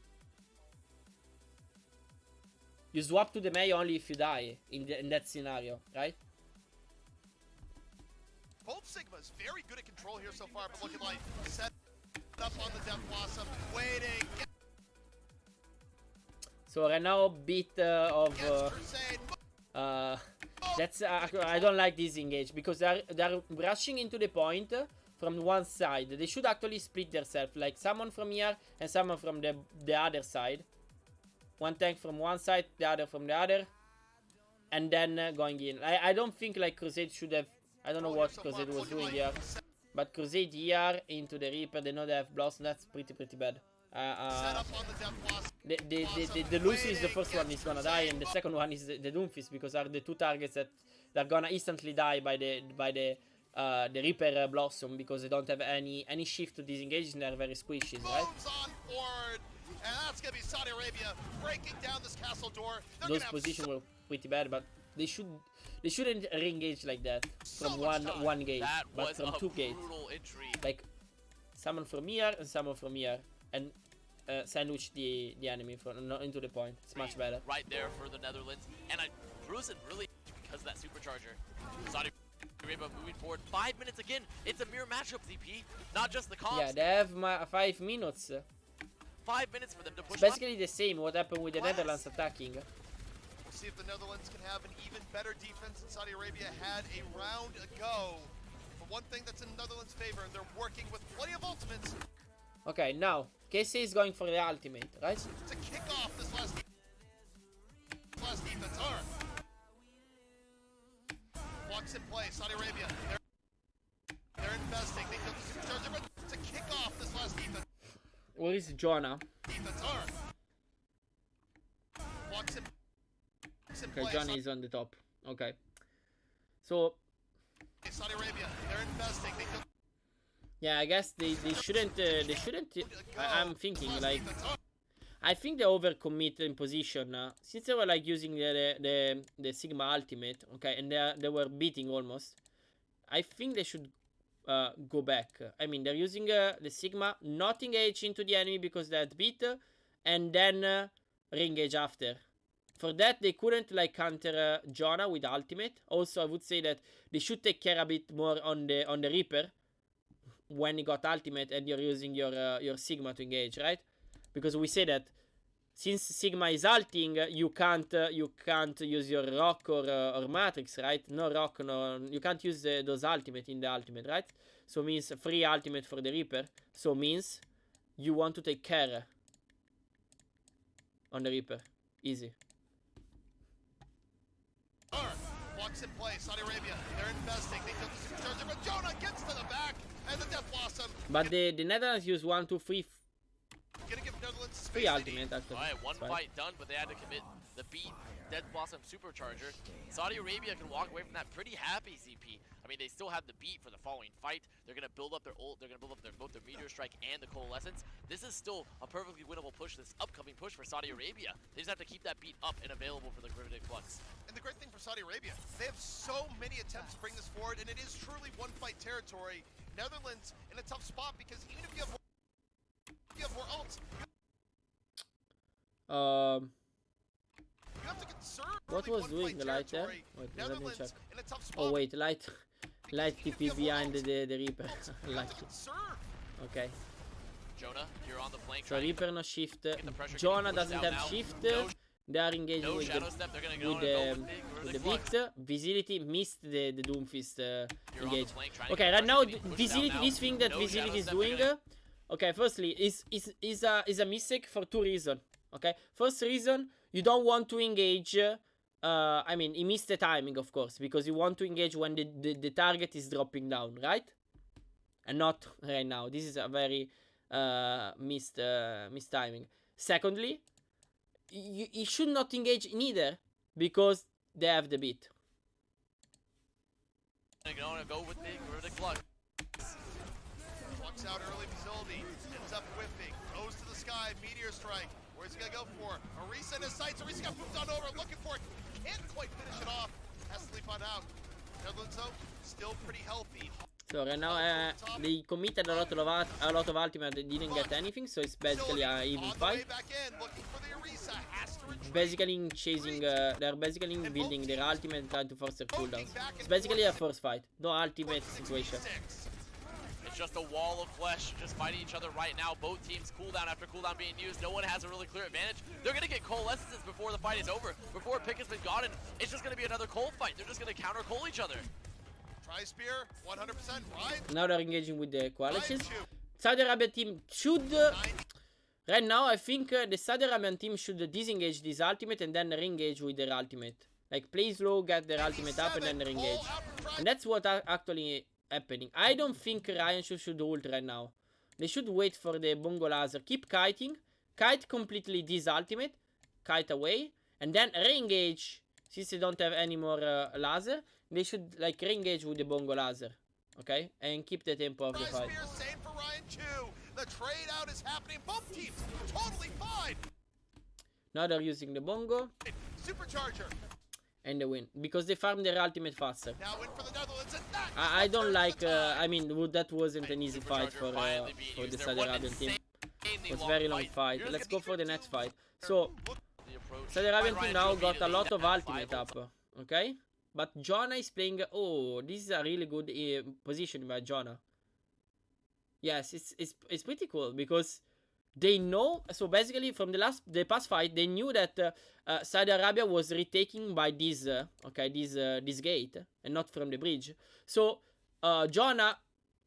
A: You swap to the Mei only if you die in that scenario, right?
B: Both Sigmas very good at control here so far, but looking like set up on the Death Blossom, waiting.
A: So right now, bit of that's I don't like this engage because they're rushing into the point from one side. They should actually split themselves, like someone from here and someone from the other side. One tank from one side, the other from the other, and then going in. I don't think like Crusade should have. I don't know what Crusade was doing here, but Crusade here into the Reaper. They know they have Blossom. That's pretty bad. The Lucy is the first one is gonna die, and the second one is the Doomfist, because are the two targets that they're gonna instantly die by the Reaper Blossom, because they don't have any shift to disengage and they're very squishy, right?
B: And that's gonna be Saudi Arabia breaking down this castle door.
A: Those positions were pretty bad, but they shouldn't re-engage like that from one gate, but from two gates. Like someone from here and someone from here, and sandwich the enemy into the point. It's much better.
C: Right there for the Netherlands, and Bruce really because of that supercharger. Saudi Arabia moving forward. 5 minutes again. It's a mirror matchup, ZP. Not just the comps.
A: Yeah, they have 5 minutes.
C: 5 minutes for them to push.
A: It's basically the same what happened with the Netherlands attacking.
B: We'll see if the Netherlands can have an even better defense than Saudi Arabia had a round ago. But one thing that's in the Netherlands' favor, they're working with plenty of ultimates.
A: Okay, now KC is going for the ultimate, right?
B: To kick off this last defense. Walks in play, Saudi Arabia. They're investing. They kill the supercharger, but to kick off this last defense.
A: Where is Jonah? Okay, Jonah is on the top. Okay. So
B: Saudi Arabia, they're investing.
A: Yeah, I guess they shouldn't I'm thinking like I think they overcommit in position since they were like using the Sigma ultimate, okay, and they were beating almost. I think they should go back. I mean, they're using the Sigma, not engage into the enemy because they had beat, and then re-engage after. For that, they couldn't like counter Jonah with ultimate. Also, I would say that they should take care a bit more on the Reaper when he got ultimate and you're using your Sigma to engage, right? Because we say that since Sigma is ulting, you can't use your Rock or Matrix, right? No Rock, no, you can't use those ultimate in the ultimate, right? So means free ultimate for the Reaper. So means you want to take care on the Reaper, easy.
B: Walks in play, Saudi Arabia, they're investing. They kill the supercharger, but Jonah gets to the back, and the Death Blossom.
A: But the Netherlands use 1, 2, 3.
B: Gonna give Netherlands
A: Free ultimate actually.
C: Alright, one fight done, but they had to commit the beat. Death Blossom supercharger. Saudi Arabia can walk away from that pretty happy, ZP. I mean, they still have the beat for the following fight. They're gonna build up their ult. They're gonna build up both their Meteor Strike and the Coalescence. This is still a perfectly winnable push. This upcoming push for Saudi Arabia. They just have to keep that beat up and available for the Gravitic Flux. And the great thing for Saudi Arabia, they have so many attempts to bring this forward, and it is truly one fight territory. Netherlands in a tough spot because even if you have more ults.
A: What was doing the light there? Wait, let me check. Oh wait, light TP behind the Reaper. Lucky. Okay.
C: Jonah, you're on the flank.
A: So Reaper no shift. Jonah doesn't have shift. They are engaged with the beat. Visibility missed the Doomfist engage. Okay, right now Visibility, this thing that Visibility is doing. Okay, firstly, is a mistake for 2 reasons. Okay, first reason, you don't want to engage. I mean, he missed the timing, of course, because you want to engage when the target is dropping down, right? And not right now. This is a very missed timing. Secondly, you should not engage neither because they have the beat.
C: I'm gonna go with the Flux.
B: out early. Facility ends up whiffing, goes to the sky, meteor strike. Where's he gonna go for? Orisa in his sights. Orisa got moved on over, looking for it. Can't quite finish it off. Has to leap on out. Netherlands though, still pretty healthy.
A: So right now they committed a lot of ultimate, they didn't get anything, so it's basically a even fight. Basically chasing, they're basically building their ultimate and trying to force their cooldowns. It's basically a first fight, no ultimate situation.
C: It's just a wall of flesh, just fighting each other right now. Both teams cooldown after cooldown being used. No one has a really clear advantage. They're gonna get coalescences before the fight is over. Before a pick has been gotten, it's just gonna be another coal fight. They're just gonna counter coal each other.
B: Tri-spear, 100%, right?
A: Now they're engaging with the coalitions. Saudi Arabia team should... right now, I think the Saudi Arabian team should disengage this ultimate and then re-engage with their ultimate. Like, play slow, get their ultimate up and then re-engage. And that's what actually happening. I don't think Ryan should ult right now. They should wait for the bongo laser. Keep kiting. Kite completely this ultimate. Kite away. And then re-engage. Since they don't have any more laser, they should like re-engage with the bongo laser. Okay? And keep the tempo of the fight.
B: Same for Ryan too. The trade out is happening. Both teams totally fine.
A: Now they're using the bongo.
B: Supercharger.
A: And they win. Because they farm their ultimate faster.
B: Now win for the Netherlands and that
A: I don't like... I mean, that wasn't an easy fight for the Saudi Arabian team. It was a very long fight. Let's go for the next fight. So, Saudi Arabian team now got a lot of ultimate up. Okay? But Jonah is playing... Oh, this is a really good position by Jonah. Yes, it's pretty cool because they know... So basically from the past fight, they knew that Saudi Arabia was retaking by this this gate and not from the bridge. So Jonah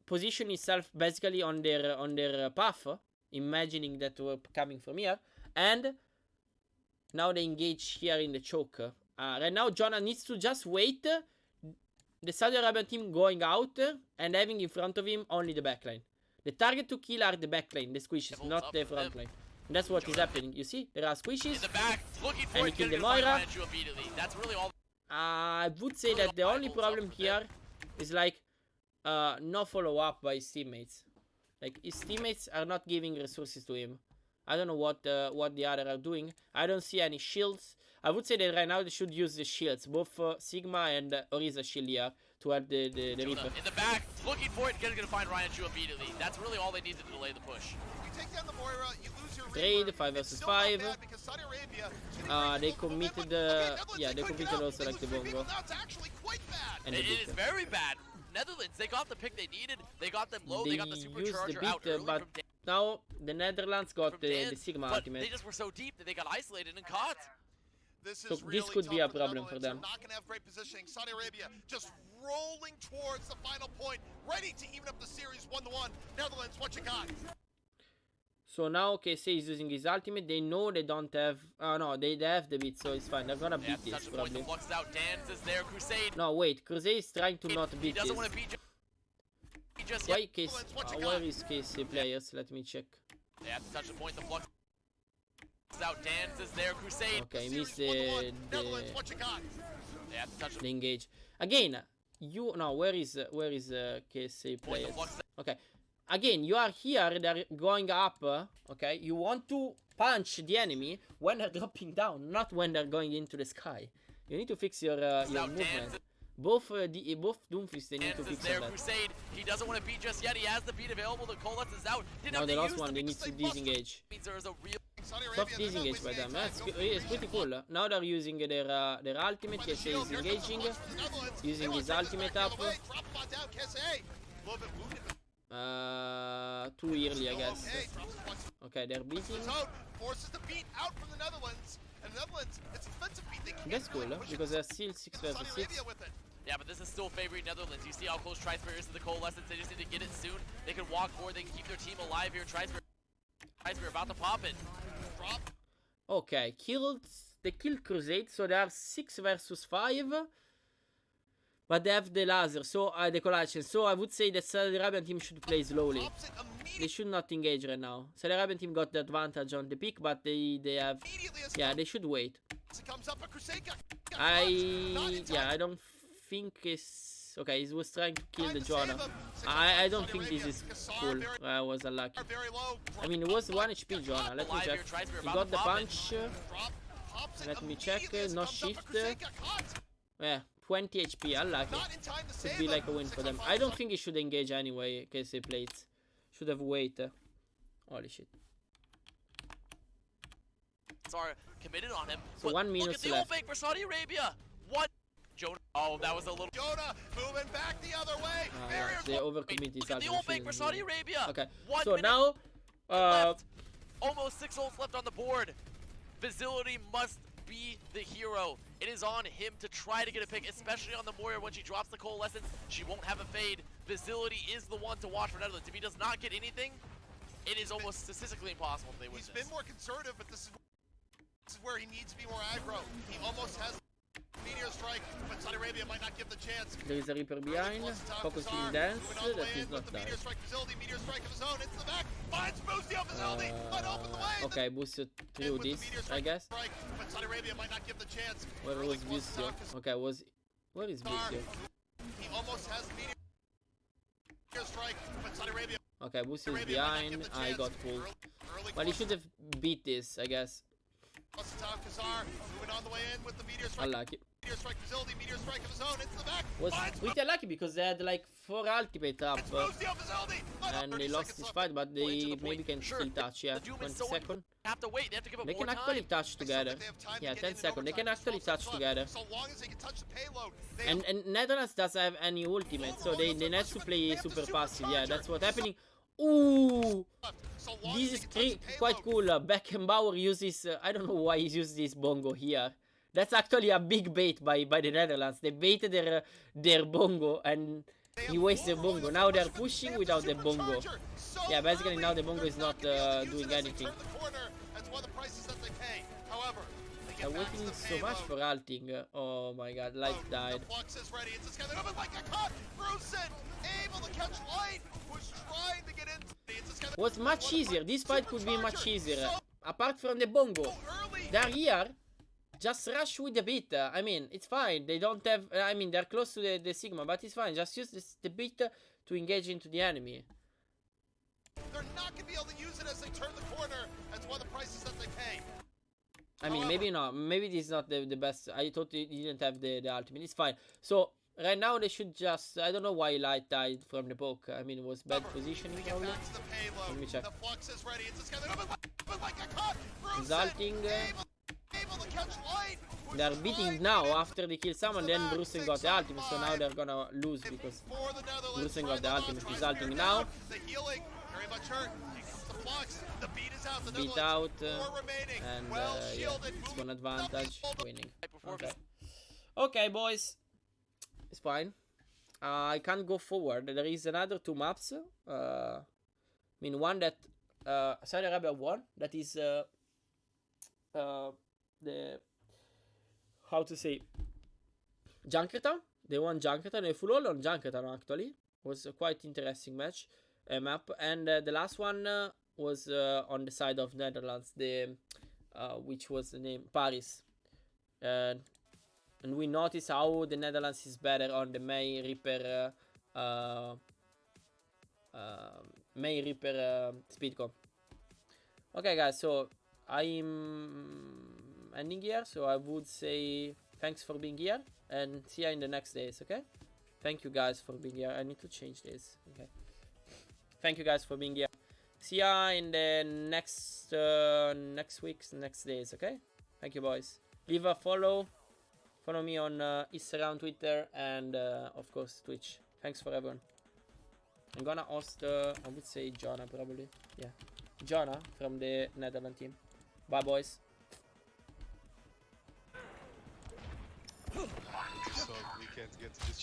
A: positioned himself basically on their path, imagining that we're coming from here, and now they engage here in the choke. Right now, Jonah needs to just wait the Saudi Arabian team going out and having in front of him only the backline. The target to kill are the backline, the squishes, not the front line. And that's what is happening. You see, there are squishes.
C: In the back, looking for
A: and he
C: it,
A: killed the Moira.
C: That's really all.
A: I would say that the only problem here is like no follow up by his teammates. Like his teammates are not giving resources to him. I don't know what the other are doing. I don't see any shields. I would say that right now they should use the shields, both Sigma and Orisa shield here to help the Reaper.
C: In the back, looking for it, gonna find Ryan Chu immediately. That's really all they need to delay the push.
B: You take down the Moira, you lose your
A: Trade 5 versus 5. They committed they committed also like the bongo.
B: And
C: it is very bad. Netherlands, they got the pick they needed. They got them low. They got the supercharger out early
A: but
C: from
A: now the Netherlands got the Sigma ultimate.
C: They just were so deep that they got isolated and caught.
A: So this could be a problem for them.
B: Not gonna have great positioning. Saudi Arabia just rolling towards the final point, ready to even up the series 1-1. Netherlands, what you got?
A: So now KSA is using his ultimate. They know they don't have... no, they have the beat, so it's fine. They're gonna beat this, probably. No, wait. Crusade is trying to not beat this. Why KSA... where is KSA players? Let me check.
C: They have to touch the point. The flux out. Dance is there. Crusade.
A: Okay, missed the engage. Again, where is KSA players? Okay. Again, you are here, they're going up, okay? You want to punch the enemy when they're dropping down, not when they're going into the sky. You need to fix your movement. Both Doomfist, they need to fix that.
C: Crusade. He doesn't want to beat just yet. He has the beat available. The Coalesce is out.
A: Now the last one, they need to disengage. Soft disengage by them. It's pretty cool. Now they're using their ultimate. KSA is engaging, using his ultimate up. Too early, I guess. Okay, they're beating.
B: Forces the beat out from the Netherlands. And the Netherlands, it's defensive beat.
A: That's cool, because they're still 6 versus 6.
C: Yeah, but this is still favoring Netherlands. You see how close Tri-Spear is to the Coalescence. They just need to get it soon. They can walk forward. They can keep their team alive here. Tri-Spear about to pop it. Drop.
A: Okay, they killed Crusade, so they are 6 versus 5. But they have the laser, so the collection. So I would say that Saudi Arabian team should play slowly. They should not engage right now. Saudi Arabian team got the advantage on the pick, but they have... Yeah, they should wait. I don't think this. Okay, he was trying to kill the Jonah. I don't think this is cool. I was unlucky. I mean, it was 1 HP Jonah. Let me check. He got the punch. Let me check. No shift. Yeah, 20 HP. Unlucky. Could be like a win for them. I don't think he should engage anyway, because he played. Should have waited. Holy shit.
C: Are committed on him.
A: So 1 minute
C: look at the
A: left.
C: ult fake for Saudi Arabia. What? Jonah. Oh, that was a little.
B: Jonah moving back the other way.
A: They overcommitted.
C: Look at the ult fake for Saudi Arabia.
A: Okay.
C: 1
A: So
C: minute
A: now,
C: left. Almost 6 ults left on the board. Facility must be the hero. It is on him to try to get a pick, especially on the Moira when she drops the coalescence. She won't have a fade. Facility is the one to watch for Netherlands. If he does not get anything, it is almost statistically impossible if they win this.
B: He's been more conservative, but this is where he needs to be more aggro. He almost has Meteor Strike, but Saudi Arabia might not give the chance.
A: there is a Reaper behind. Focusing dance. That is not done.
B: Meteor Strike Facility, Meteor Strike of his own, into the back, finds Boostio Facility, might open the way.
A: Okay, Boostio through this, I guess.
B: But Saudi Arabia might not give the chance.
A: Where was Boostio? Okay, where is Boostio?
B: He almost has Meteor Strike, but Saudi Arabia.
A: Okay, Boostio is behind. I got pulled. Well, he should have beat this, I guess. Unlucky. Was pretty unlucky because they had like 4 ultimate up and they lost this fight, but they maybe can still touch. Yeah, 20 seconds.
C: Have to wait. They have to give it
A: They
C: more
A: can actually
C: time.
A: touch together. Yeah, 10 seconds. They can actually touch together. And Netherlands doesn't have any ultimate, so they need to play super passive. Yeah, that's what's happening. Ooh, this is quite cool. Beckenbauer uses, I don't know why he uses this bongo here. That's actually a big bait by the Netherlands. They baited their bongo and he wastes their bongo. Now they're pushing without the bongo. Yeah, basically now the bongo is not doing anything. They're waiting so much for ulting. Oh my god, Light died. Was much easier. This fight could be much easier. Apart from the bongo. They're here. Just rush with the beat. I mean, it's fine. They don't have... I mean, they're close to the Sigma, but it's fine. Just use the beat to engage into the enemy.
B: They're not going to be able to use it as they turn the corner. That's one of the prices that they pay.
A: I mean, maybe not. Maybe this is not the best. I thought he didn't have the ultimate. It's fine. So, right now they should just... I don't know why Light died from the poke. I mean, it was bad positioning probably. Let me check. He's ulting. They're beating now after they kill someone, then Brusen got the ultimate, so now they're gonna lose because Brusen got the ultimate. He's ulting now. Beat out, and yeah, it's one advantage, winning. Okay, boys, it's fine. I can't go forward. There is another 2 maps. I mean, one that Saudi Arabia won. That is the, how to say, Junkertown. They won Junkertown. A full all on Junkertown actually. Was a quite interesting match map. And the last one was on the side of Netherlands. The which was the name, Paris. And we notice how the Netherlands is better on the May Reaper speed comp. Okay, guys. So I'm ending here, so I would say thanks for being here and see you in the next days. Okay, thank you guys for being here. I need to change this. Okay, thank you guys for being here. See ya in the next next days. Okay, thank you, boys. Leave a follow me on Instagram, Twitter, and of course Twitch. Thanks for everyone. I'm gonna host I would say Jonah probably. Yeah, Jonah from the Netherlands team. Bye, boys.
D: So we can't get to this